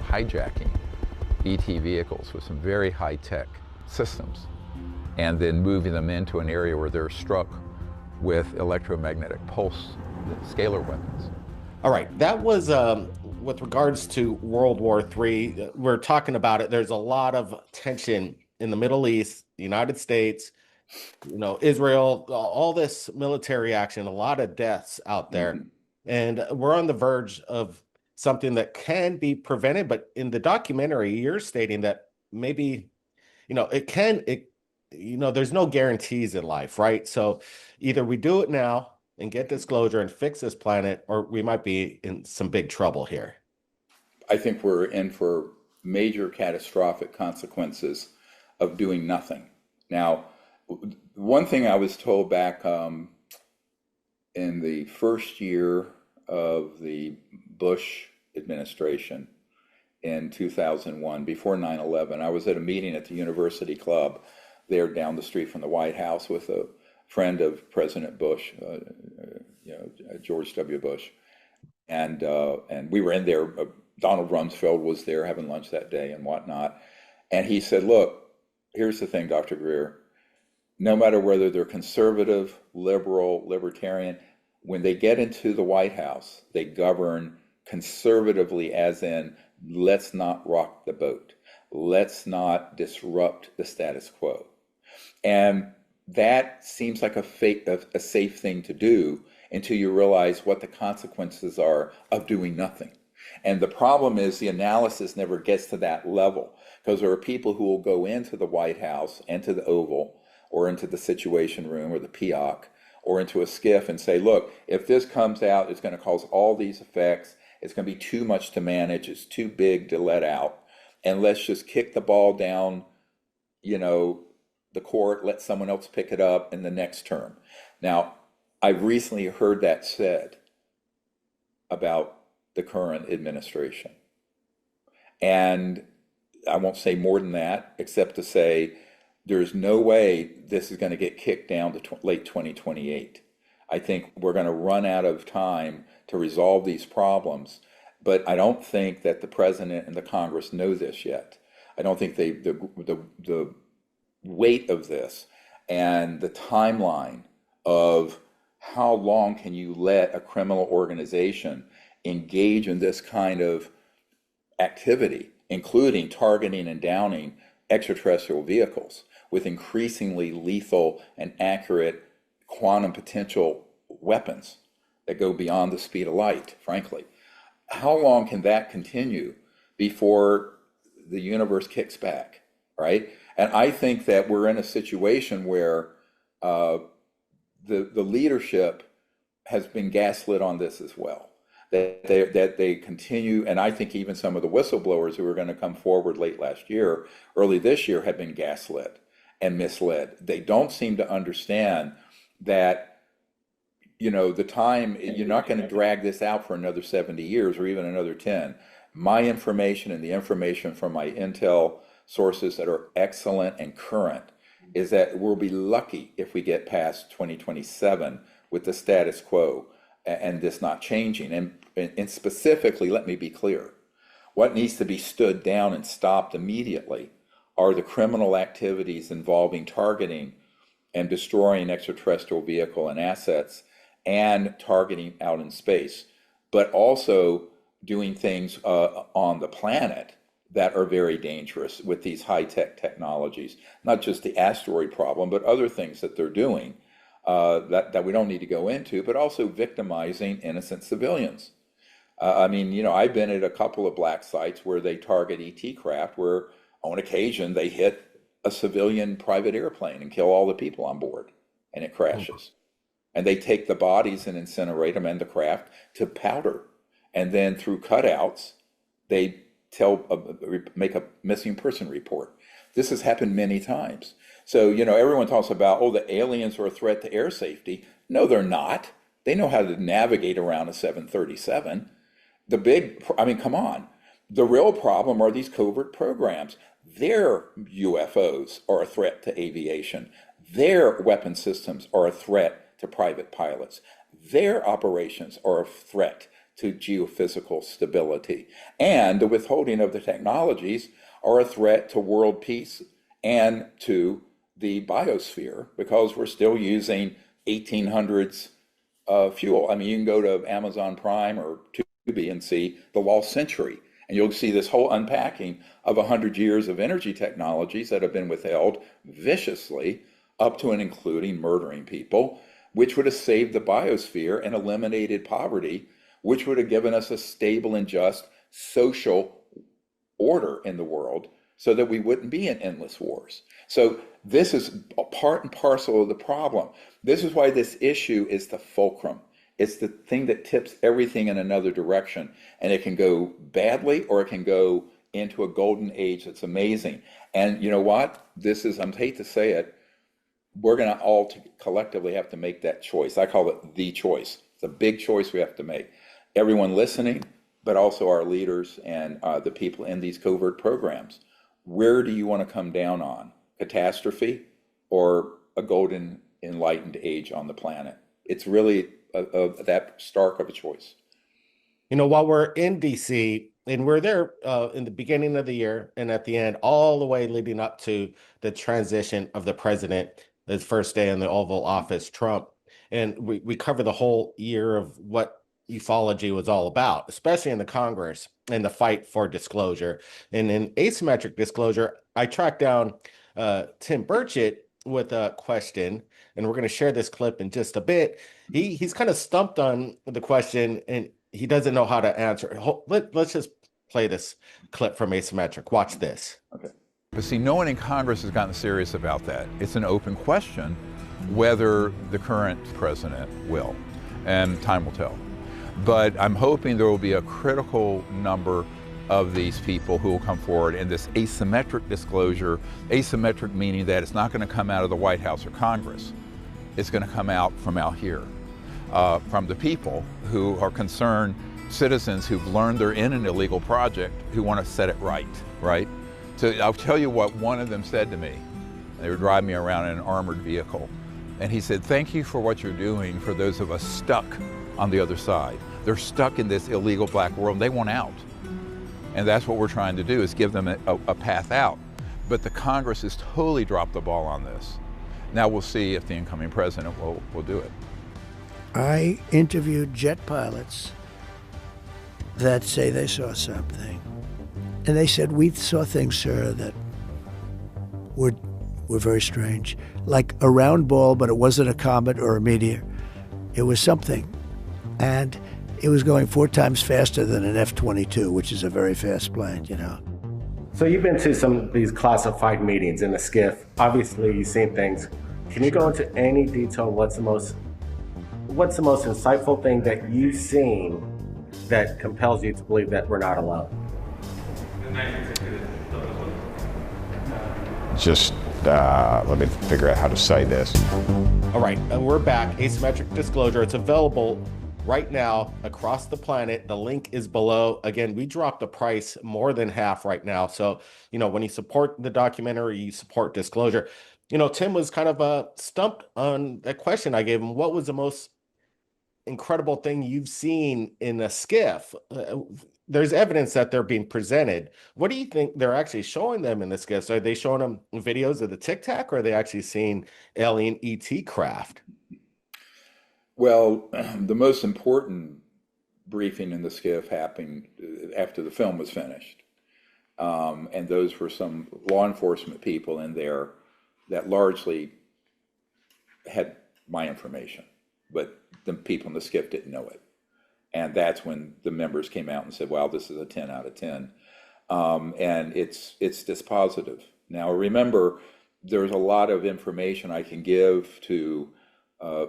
hijacking ET vehicles with some very high-tech systems, and then moving them into an area where they're struck with electromagnetic pulse scalar weapons. All right, that was with regards to World War III. We're talking about it. There's a lot of tension in the Middle East, the United States, you know, Israel, all this military action, a lot of deaths out there. And we're on the verge of something that can be prevented. But in the documentary, you're stating that maybe, you know, there's no guarantees in life, right? So either we do it now and get disclosure and fix this planet, or we might be in some big trouble here. I think we're in for major catastrophic consequences of doing nothing. Now, one thing I was told back in the first year of the Bush administration in 2001, before 9/11, I was at a meeting at the University Club there down the street from the White House with a friend of President Bush, George W. Bush, and we were in there. Donald Rumsfeld was there having lunch that day and whatnot, and he said, "Look, here's the thing, Dr. Greer. No matter whether they're conservative, liberal, libertarian, when they get into the White House, they govern conservatively, as in, let's not rock the boat. Let's not disrupt the status quo." And that seems like a safe thing to do until you realize what the consequences are of doing nothing. And the problem is the analysis never gets to that level, because there are people who will go into the White House, into the Oval, or into the Situation Room or the PIOC, or into a SCIF and say, look, if this comes out, it's going to cause all these effects. It's going to be too much to manage. It's too big to let out. And let's just kick the ball down, the court, let someone else pick it up in the next term. Now, I've recently heard that said about the current administration. And I won't say more than that, except to say there's no way this is going to get kicked down to late 2028. I think we're going to run out of time to resolve these problems, but I don't think that the president and the Congress know this yet. I don't think the weight of this and the timeline of how long can you let a criminal organization engage in this kind of activity, including targeting and downing extraterrestrial vehicles with increasingly lethal and accurate quantum potential weapons that go beyond the speed of light, frankly. How long can that continue before the universe kicks back, right? And I think that we're in a situation where the leadership has been gaslit on this as well. That they continue, and I think even some of the whistleblowers who were going to come forward late last year, early this year, have been gaslit and misled. They don't seem to understand that, the time, you're not going to drag this out for another 70 years or even another 10. My information and the information from my intel sources that are excellent and current is that we'll be lucky if we get past 2027 with the status quo and this not changing. And specifically, let me be clear, what needs to be stood down and stopped immediately are the criminal activities involving targeting and destroying extraterrestrial vehicle and assets and targeting out in space, but also doing things on the planet that are very dangerous with these high-tech technologies, not just the asteroid problem, but other things that they're doing that we don't need to go into, but also victimizing innocent civilians. I've been at a couple of black sites where they target ET craft, where on occasion they hit a civilian private airplane and kill all the people on board, and it crashes. And they take the bodies and incinerate them and the craft to powder. And then through cutouts, they make a missing person report. This has happened many times. So, everyone talks about, oh, the aliens are a threat to air safety. No, they're not. They know how to navigate around a 737. Come on. The real problem are these covert programs. Their UFOs are a threat to aviation. Their weapon systems are a threat to private pilots. Their operations are a threat to geophysical stability. And the withholding of the technologies are a threat to world peace and to the biosphere, because we're still using 1800s fuel. I mean, you can go to Amazon Prime or Tubi and see The Lost Century, and you'll see this whole unpacking of 100 years of energy technologies that have been withheld viciously, up to and including murdering people, which would have saved the biosphere and eliminated poverty, which would have given us a stable and just social order in the world so that we wouldn't be in endless wars. So this is a part and parcel of the problem. This is why this issue is the fulcrum. It's the thing that tips everything in another direction. And it can go badly, or it can go into a golden age that's amazing. And you know what? I hate to say it, we're going to all collectively have to make that choice. I call it the choice. It's a big choice we have to make. Everyone listening, but also our leaders and the people in these covert programs. Where do you want to come down on? Catastrophe or a golden enlightened age on the planet? It's really that stark of a choice. While we're in DC, and we're there in the beginning of the year and at the end, all the way leading up to the transition of the president, his first day in the Oval Office, Trump. And we cover the whole year of what ufology was all about, especially in the Congress and the fight for disclosure. And in asymmetric disclosure, I tracked down Tim Burchett with a question, and we're going to share this clip in just a bit. He's kind of stumped on the question, and he doesn't know how to answer. Let's just play this clip from asymmetric. Watch this. Okay. But see, no one in Congress has gotten serious about that. It's an open question whether the current president will, and time will tell. But I'm hoping there will be a critical number of these people who will come forward in this asymmetric disclosure, asymmetric meaning that it's not going to come out of the White House or Congress. It's going to come out here, from the people who are concerned, citizens who've learned they're in an illegal project, who want to set it right? So I'll tell you what one of them said to me. They were driving me around in an armored vehicle. And he said, "Thank you for what you're doing for those of us stuck on the other side. They're stuck in this illegal black world. They want out." And that's what we're trying to do, is give them a path out. But the Congress has totally dropped the ball on this. Now we'll see if the incoming president will do it. I interviewed jet pilots that say they saw something. And they said, "We saw things, sir, that were very strange. Like a round ball, but it wasn't a comet or a meteor. It was something. And it was going 4 times faster than an F-22, which is a very fast plane, So you've been to some of these classified meetings in the skiff. Obviously, you've seen things. Can you go into any detail? What's the most insightful thing that you've seen that compels you to believe that we're not alone? Just let me figure out how to say this. All right, and we're back. Asymmetric disclosure. It's available right now across the planet. The link is below. Again, we dropped the price more than half right now. So, when you support the documentary, you support disclosure. Tim was kind of stumped on that question I gave him. What was the most incredible thing you've seen in a skiff? There's evidence that they're being presented. What do you think they're actually showing them in the skiffs? Are they showing them videos of the Tic Tac, or are they actually seeing alien ET craft? Well, the most important briefing in the skiff happened after the film was finished. And those were some law enforcement people in there that largely had my information, but the people in the skiff didn't know it. And that's when the members came out and said, "Wow, this is a 10 out of 10." And it's dispositive. Now, remember, there's a lot of information I can give to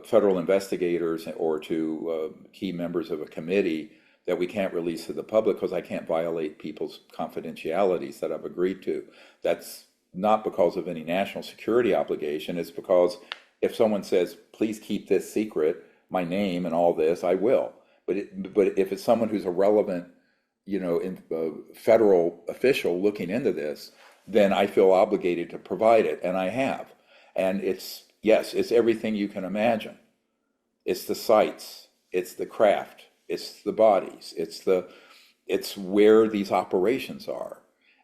federal investigators or to key members of a committee that we can't release to the public because I can't violate people's confidentialities that I've agreed to. That's not because of any national security obligation. It's because if someone says, please keep this secret, my name and all this, I will. But if it's someone who's a relevant, federal official looking into this, then I feel obligated to provide it, and I have. And it's everything you can imagine. It's the sites, it's the craft, it's the bodies, it's where these operations are.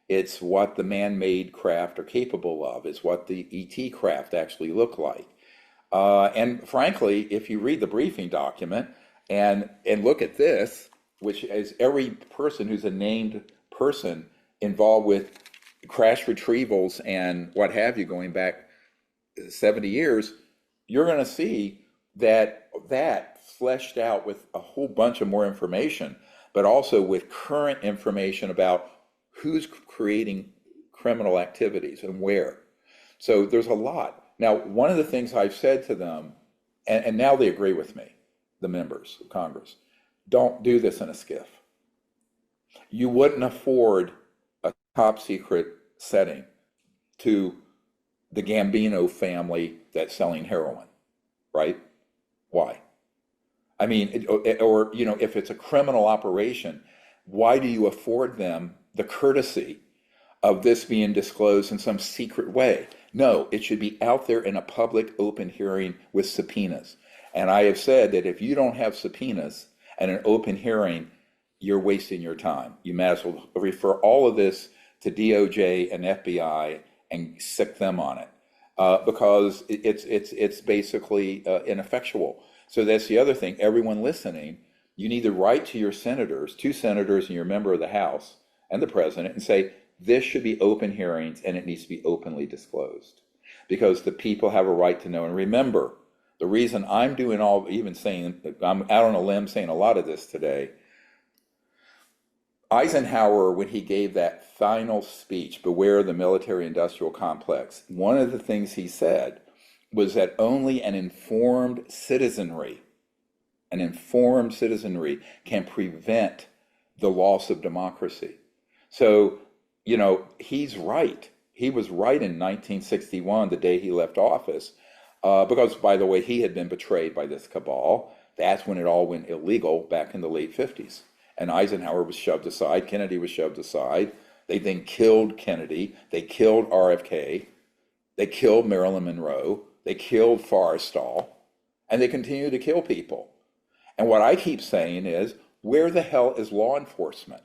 It's what the man-made craft are capable of. It's what the ET craft actually look like. And frankly, if you read the briefing document and look at this, which is every person who's a named person involved with crash retrievals and what have you going back 70 years, you're going to see that fleshed out with a whole bunch of more information, but also with current information about who's creating criminal activities and where. So there's a lot. Now, one of the things I've said to them, and now they agree with me, the members of Congress, don't do this in a skiff. You wouldn't afford a top secret setting to the Gambino family that's selling heroin, right? Why? I mean, or if it's a criminal operation, why do you afford them the courtesy of this being disclosed in some secret way? No, it should be out there in a public open hearing with subpoenas. And I have said that if you don't have subpoenas and an open hearing, you're wasting your time. You might as well refer all of this to DOJ and FBI and sick them on it, because it's basically ineffectual. So that's the other thing. Everyone listening, you need to write to your senators, 2 senators and your member of the House and the president, and say, this should be open hearings and it needs to be openly disclosed, because the people have a right to know. And remember, the reason I'm doing I'm out on a limb saying a lot of this today, Eisenhower, when he gave that final speech, Beware the Military-Industrial Complex, one of the things he said was that only an informed citizenry can prevent the loss of democracy. So, he's right. He was right in 1961, the day he left office, because, by the way, he had been betrayed by this cabal. That's when it all went illegal back in the late 50s. And Eisenhower was shoved aside. Kennedy was shoved aside. They then killed Kennedy. They killed RFK. They killed Marilyn Monroe. They killed Forrestal. And they continue to kill people. And what I keep saying is, where the hell is law enforcement?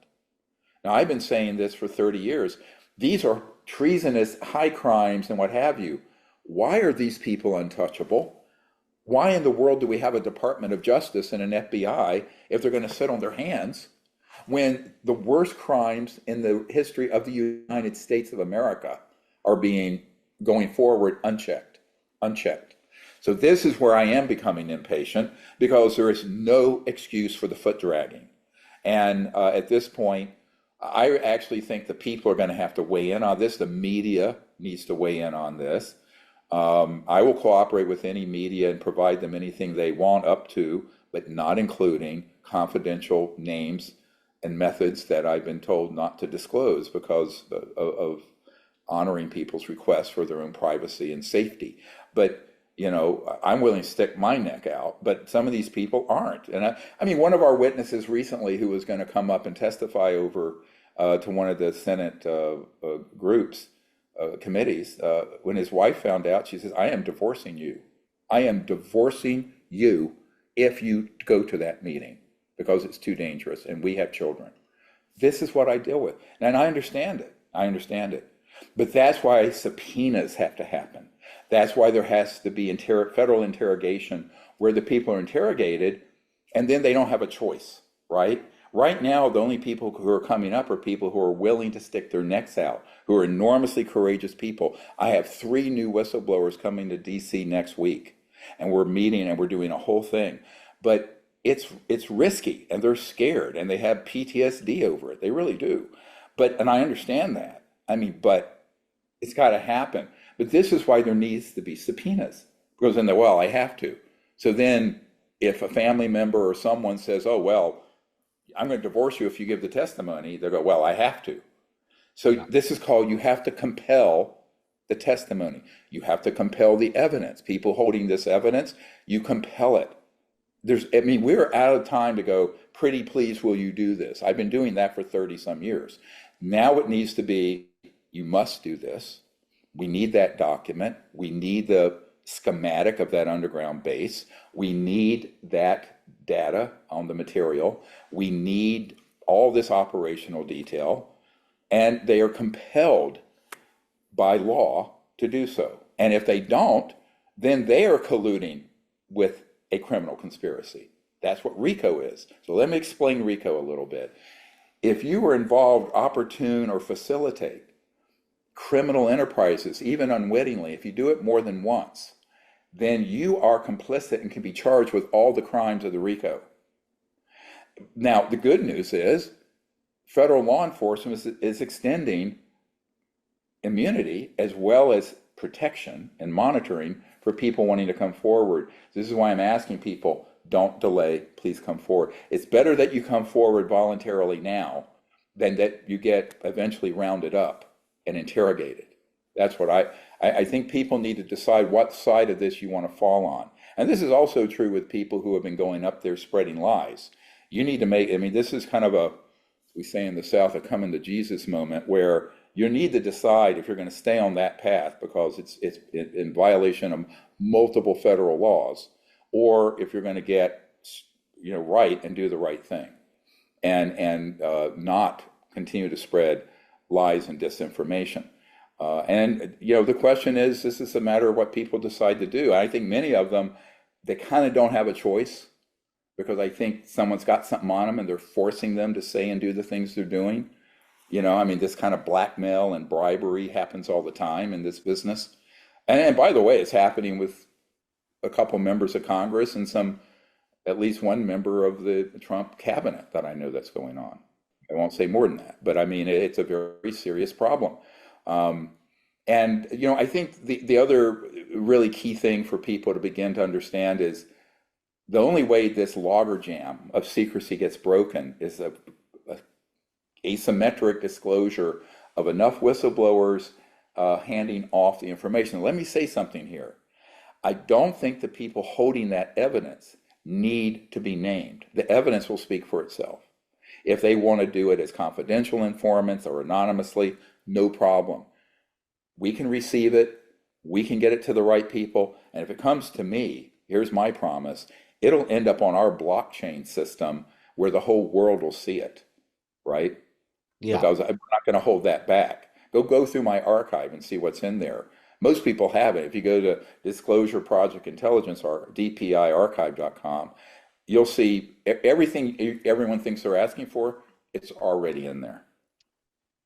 Now, I've been saying this for 30 years. These are treasonous high crimes and what have you. Why are these people untouchable? Why in the world do we have a Department of Justice and an FBI if they're going to sit on their hands when the worst crimes in the history of the United States of America are going forward unchecked? So this is where I am becoming impatient, because there is no excuse for the foot dragging. And at this point, I actually think the people are going to have to weigh in on this. The media needs to weigh in on this. I will cooperate with any media and provide them anything they want up to, but not including confidential names and methods that I've been told not to disclose because of honoring people's requests for their own privacy and safety. But, I'm willing to stick my neck out, but some of these people aren't. And I mean, one of our witnesses recently who was going to come up and testify over to one of the Senate committees, when his wife found out, she says, I am divorcing you. I am divorcing you if you go to that meeting, because it's too dangerous and we have children. This is what I deal with. And I understand it. But that's why subpoenas have to happen. That's why there has to be federal interrogation where the people are interrogated and then they don't have a choice, right? Right now, the only people who are coming up are people who are willing to stick their necks out, who are enormously courageous people. I have 3 new whistleblowers coming to DC next week, and we're meeting and we're doing a whole thing. But it's risky, and they're scared, and they have PTSD over it. They really do. And I understand that. But it's got to happen. But this is why there needs to be subpoenas, because then I have to. So then if a family member or someone says, oh, well, I'm going to divorce you if you give the testimony, they'll go, well, I have to. So this is called, you have to compel the testimony. You have to compel the evidence. People holding this evidence, you compel it. We're out of time to go, pretty please, will you do this? I've been doing that for 30 some years. Now it needs to be, you must do this. We need that document. We need the schematic of that underground base. We need that data on the material. We need all this operational detail. And they are compelled by law to do so. And if they don't, then they are colluding with a criminal conspiracy. That's what RICO is. So let me explain RICO a little bit. If you were involved, opportune, or facilitate criminal enterprises, even unwittingly, if you do it more than once, then you are complicit and can be charged with all the crimes of the RICO. Now, the good news is federal law enforcement is extending immunity as well as protection and monitoring for people wanting to come forward. This is why I'm asking people, don't delay, please come forward. It's better that you come forward voluntarily now than that you get eventually rounded up and interrogated. That's what I think people need to decide what side of this you want to fall on. And this is also true with people who have been going up there spreading lies. You need to this is kind of a, we say in the South, a coming to Jesus moment where you need to decide if you're going to stay on that path because it's in violation of multiple federal laws, or if you're going to get right and do the right thing, and not continue to spread lies and disinformation. The question is, this is a matter of what people decide to do. I think many of them, they kind of don't have a choice because I think someone's got something on them and they're forcing them to say and do the things they're doing. This kind of blackmail and bribery happens all the time in this business. And by the way, it's happening with a couple members of Congress and at least one member of the Trump cabinet that I know that's going on. I won't say more than that, but it's a very serious problem. I think the other really key thing for people to begin to understand is the only way this logjam of secrecy gets broken is a asymmetric disclosure of enough whistleblowers handing off the information. Let me say something here. I don't think the people holding that evidence need to be named. The evidence will speak for itself. If they want to do it as confidential informants or anonymously, no problem. We can receive it. We can get it to the right people. And if it comes to me, here's my promise. It'll end up on our blockchain system where the whole world will see it, right? Yeah. Because I'm not going to hold that back. Go through my archive and see what's in there. Most people have it. If you go to Disclosure Project Intelligence or dpiarchive.com, you'll see everything everyone thinks they're asking for. It's already in there.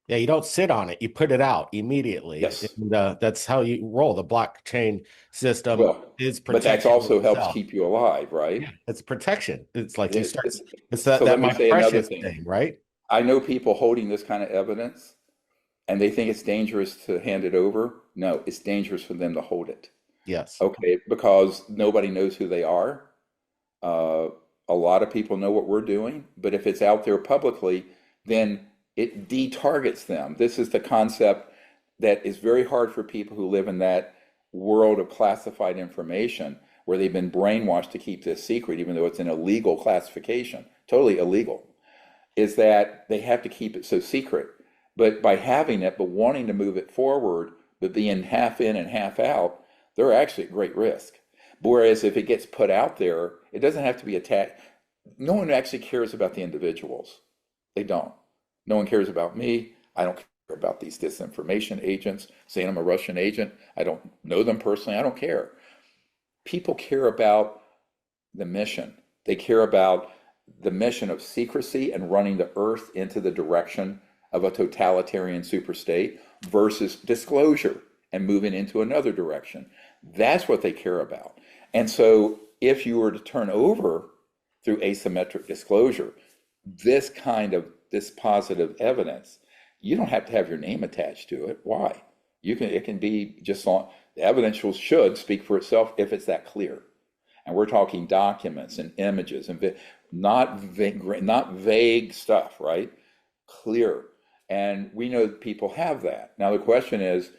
Yeah, you don't sit on it. You put it out immediately. Yes. And, that's how you roll. The blockchain system is protection. But that also helps keep you alive, right? Yeah, it's protection. It's like you start. It's so that let me my say another precious thing, right? I know people holding this kind of evidence and they think it's dangerous to hand it over. No, it's dangerous for them to hold it. Yes. Okay, because nobody knows who they are. A lot of people know what we're doing, but if it's out there publicly, then it de-targets them. This is the concept that is very hard for people who live in that world of classified information where they've been brainwashed to keep this secret, even though it's an illegal classification, totally illegal, is that they have to keep it so secret. But by having it, but wanting to move it forward, but being half in and half out, they're actually at great risk. Whereas if it gets put out there, it doesn't have to be attacked. No one actually cares about the individuals. They don't. No one cares about me. I don't care about these disinformation agents saying I'm a Russian agent. I don't know them personally. I don't care. People care about the mission. They care about the mission of secrecy and running the earth into the direction of a totalitarian superstate versus disclosure and moving into another direction. That's what they care about. And so if you were to turn over through asymmetric disclosure, this positive evidence, you don't have to have your name attached to it. Why? It can be just on, the evidence should speak for itself if it's that clear. And we're talking documents and images and not vague stuff, right? Clear. And we know that people have that. Now the question is,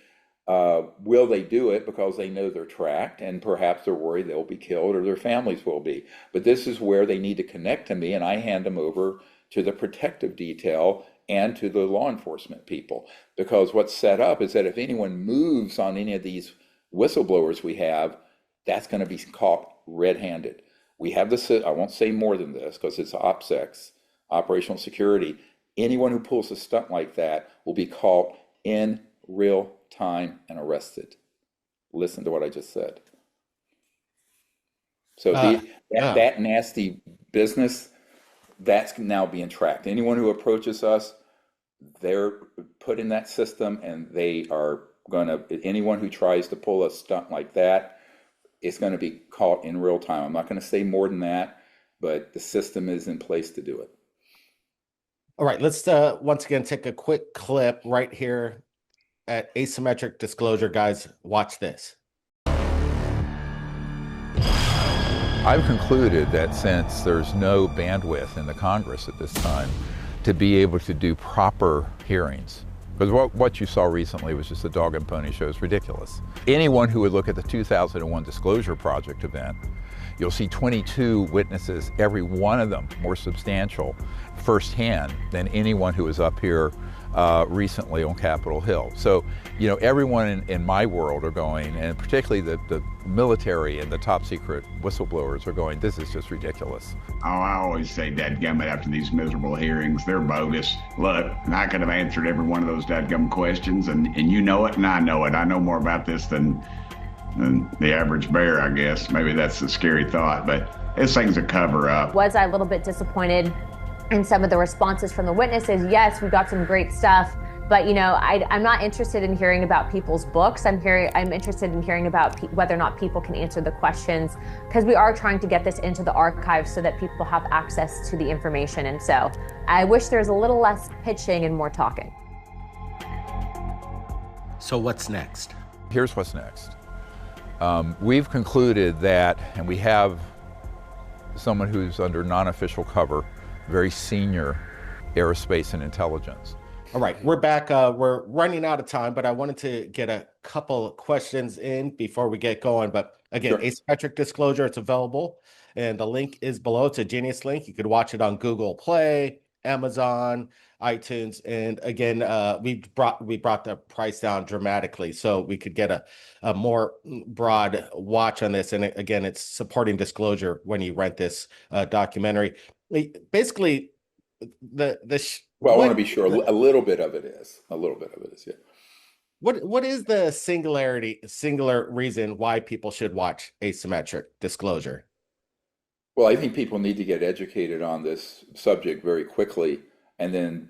Will they do it because they know they're tracked and perhaps they're worried they'll be killed or their families will be? But this is where they need to connect to me, and I hand them over to the protective detail and to the law enforcement people. Because what's set up is that if anyone moves on any of these whistleblowers we have, that's going to be caught red-handed. We have this, I won't say more than this because it's OPSEC, operational security. Anyone who pulls a stunt like that will be caught in real time and arrested. Listen to what I just said. So that nasty business, that's now being tracked. Anyone who approaches us, they're put in that system, and they are going to, anyone who tries to pull a stunt like that, it's going to be caught in real time. I'm not going to say more than that, but the system is in place to do it. All right, let's once again take a quick clip right here at Asymmetric Disclosure. Guys, watch this. I've concluded that since there's no bandwidth in the Congress at this time to be able to do proper hearings, because what you saw recently was just a dog and pony show. Is ridiculous. Anyone who would look at the 2001 Disclosure Project event, you'll see 22 witnesses, every one of them more substantial firsthand than anyone who was up here recently on Capitol Hill. So, you know, everyone in my world are going, and particularly the military and the top secret whistleblowers are going, this is just ridiculous. Oh, I always say dadgummit after these miserable hearings. They're bogus. Look, I could have answered every one of those dadgum questions, and you know it, and I know it. I know more about this than the average bear, I guess. Maybe that's a scary thought, but this thing's a cover-up. Was I a little bit disappointed in some of the responses from the witnesses? Yes, we got some great stuff, but you know, I'm not interested in hearing about people's books. I'm interested in hearing about whether or not people can answer the questions, because we are trying to get this into the archives so that people have access to the information. And so I wish there was a little less pitching and more talking. So what's next? Here's what's next. We've concluded that, and we have someone who's under non-official cover, very senior aerospace and intelligence. All right, we're back. We're running out of time, but I wanted to get a couple questions in before we get going. But again, sure. Asymmetric Disclosure, it's available, and the link is below. It's a Genius link. You could watch it on Google Play, Amazon, iTunes, and again, we brought the price down dramatically so we could get a more broad watch on this. And again, it's supporting disclosure when you rent this documentary. Basically, well, I want to be sure a little bit of it is. Yeah. What is the singular reason why people should watch Asymmetric Disclosure? Well, I think people need to get educated on this subject very quickly and then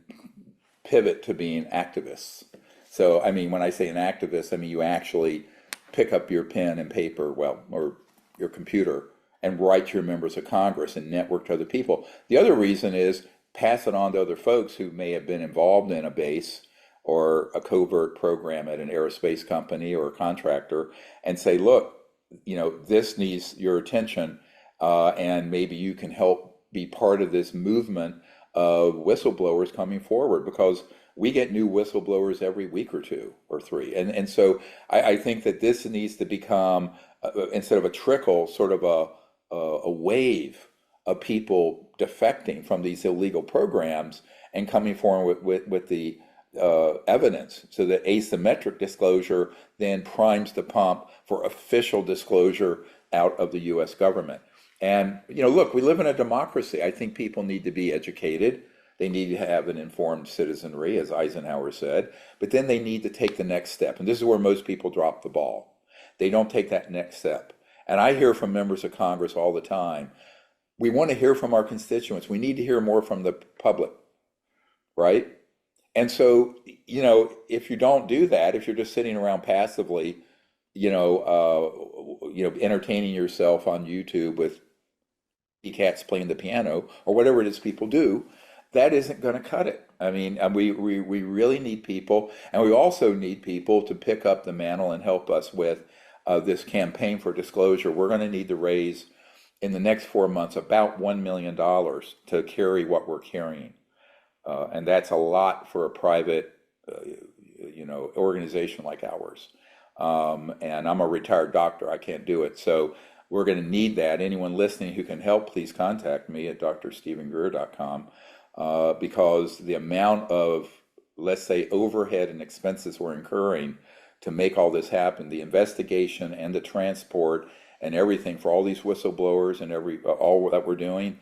pivot to being activists. So, I mean, when I say an activist, I mean you actually pick up your pen and paper, or your computer, and write to your members of Congress and network to other people. The other reason is pass it on to other folks who may have been involved in a base or a covert program at an aerospace company or a contractor, and say, look, you know, this needs your attention, and maybe you can help be part of this movement of whistleblowers coming forward, because we get new whistleblowers every week or two or three. And so I think that this needs to become, instead of a trickle, sort of a wave of people defecting from these illegal programs and coming forward with the evidence, so that asymmetric disclosure then primes the pump for official disclosure out of the U.S. government. And, you know, look, we live in a democracy. I think people need to be educated. They need to have an informed citizenry, as Eisenhower said, but then they need to take the next step. And this is where most people drop the ball. They don't take that next step. And I hear from members of Congress all the time, we want to hear from our constituents. We need to hear more from the public, right? And so, you know, if you don't do that, if you're just sitting around passively, entertaining yourself on YouTube with cats playing the piano or whatever it is people do, that isn't going to cut it. I mean, we really need people, and we also need people to pick up the mantle and help us with this campaign for disclosure. We're going to need to raise in the next 4 months about $1 million to carry what we're carrying, and that's a lot for a private, organization like ours. And I'm a retired doctor. I can't do it. So we're going to need that. Anyone listening who can help, please contact me at drstephengreer.com, because the amount of, let's say, overhead and expenses we're incurring to make all this happen, the investigation and the transport and everything for all these whistleblowers and all that we're doing,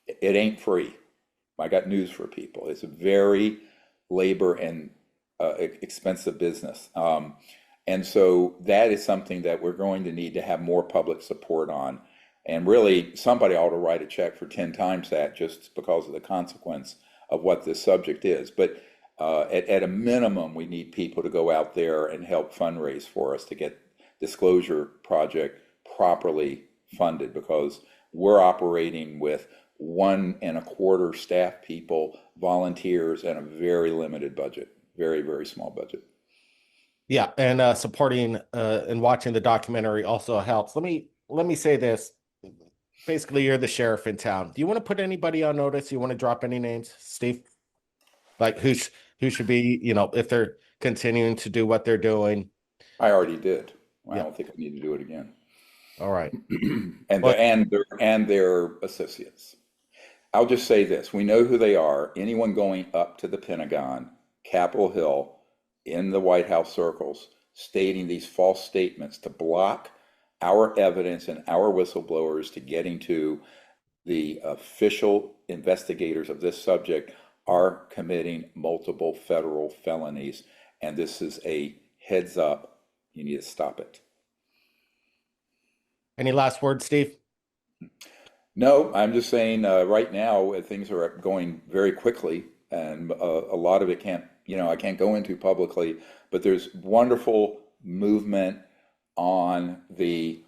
it ain't free. I got news for people. It's a very labor and expensive business. And so that is something that we're going to need to have more public support on. And really, somebody ought to write a check for 10 times that, just because of the consequence of what this subject is. But at a minimum, we need people to go out there and help fundraise for us to get Disclosure Project properly funded, because we're operating with 1.25 staff people, volunteers, and a very limited budget, very, very small budget. Yeah, and supporting and watching the documentary also helps. Let me say this. Basically, you're the sheriff in town. Do you want to put anybody on notice? You want to drop any names, Steve? Like who should be, if they're continuing to do what they're doing? I already did. I don't think I need to do it again. All right. and their associates. I'll just say this. We know who they are. Anyone going up to the Pentagon, Capitol Hill, in the White House circles, stating these false statements to block our evidence and our whistleblowers to getting to the official investigators of this subject are committing multiple federal felonies. And this is a heads up. You need to stop it. Any last words, Steve? No, I'm just saying right now things are going very quickly, and a lot of it I can't go into publicly, but there's wonderful movement on the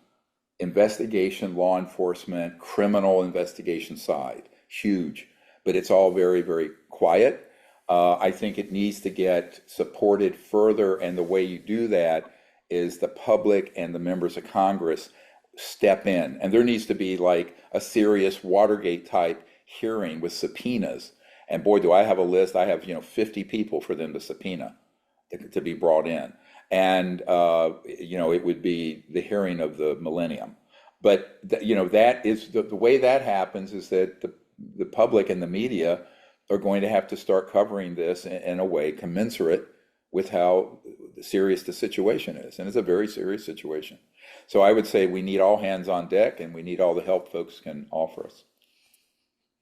investigation, law enforcement, criminal investigation side. Huge, but it's all very, very quiet. I think it needs to get supported further, and the way you do that is the public and the members of Congress step in, and there needs to be like a serious Watergate type hearing with subpoenas. And boy, do I have a list. I have 50 people for them to subpoena to be brought in, and it would be the hearing of the millennium. But that is the way that happens, is that the public and the media are going to have to start covering this in a way commensurate with how serious the situation is, and it's a very serious situation. So I would say we need all hands on deck, and we need all the help folks can offer us.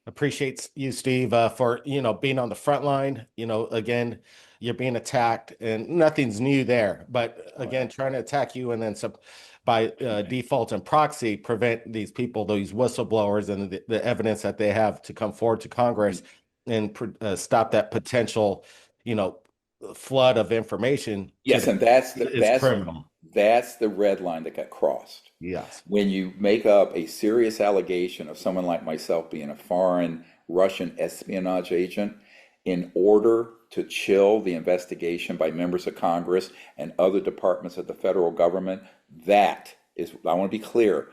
Appreciate you, Steve, for being on the front line. Again, you're being attacked, and nothing's new there. But again, trying to attack you, and then by default and proxy, prevent these people, these whistleblowers, and the evidence that they have to come forward to Congress and stop that potential, flood of information. Yes, and that's criminal. That's the red line that got crossed. Yes. When you make up a serious allegation of someone like myself being a foreign Russian espionage agent in order to chill the investigation by members of Congress and other departments of the federal government, that is, I want to be clear,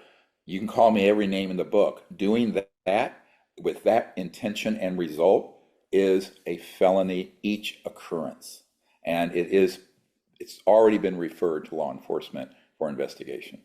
you can call me every name in the book. Doing that with that intention and result is a felony each occurrence. And it's already been referred to law enforcement for investigation.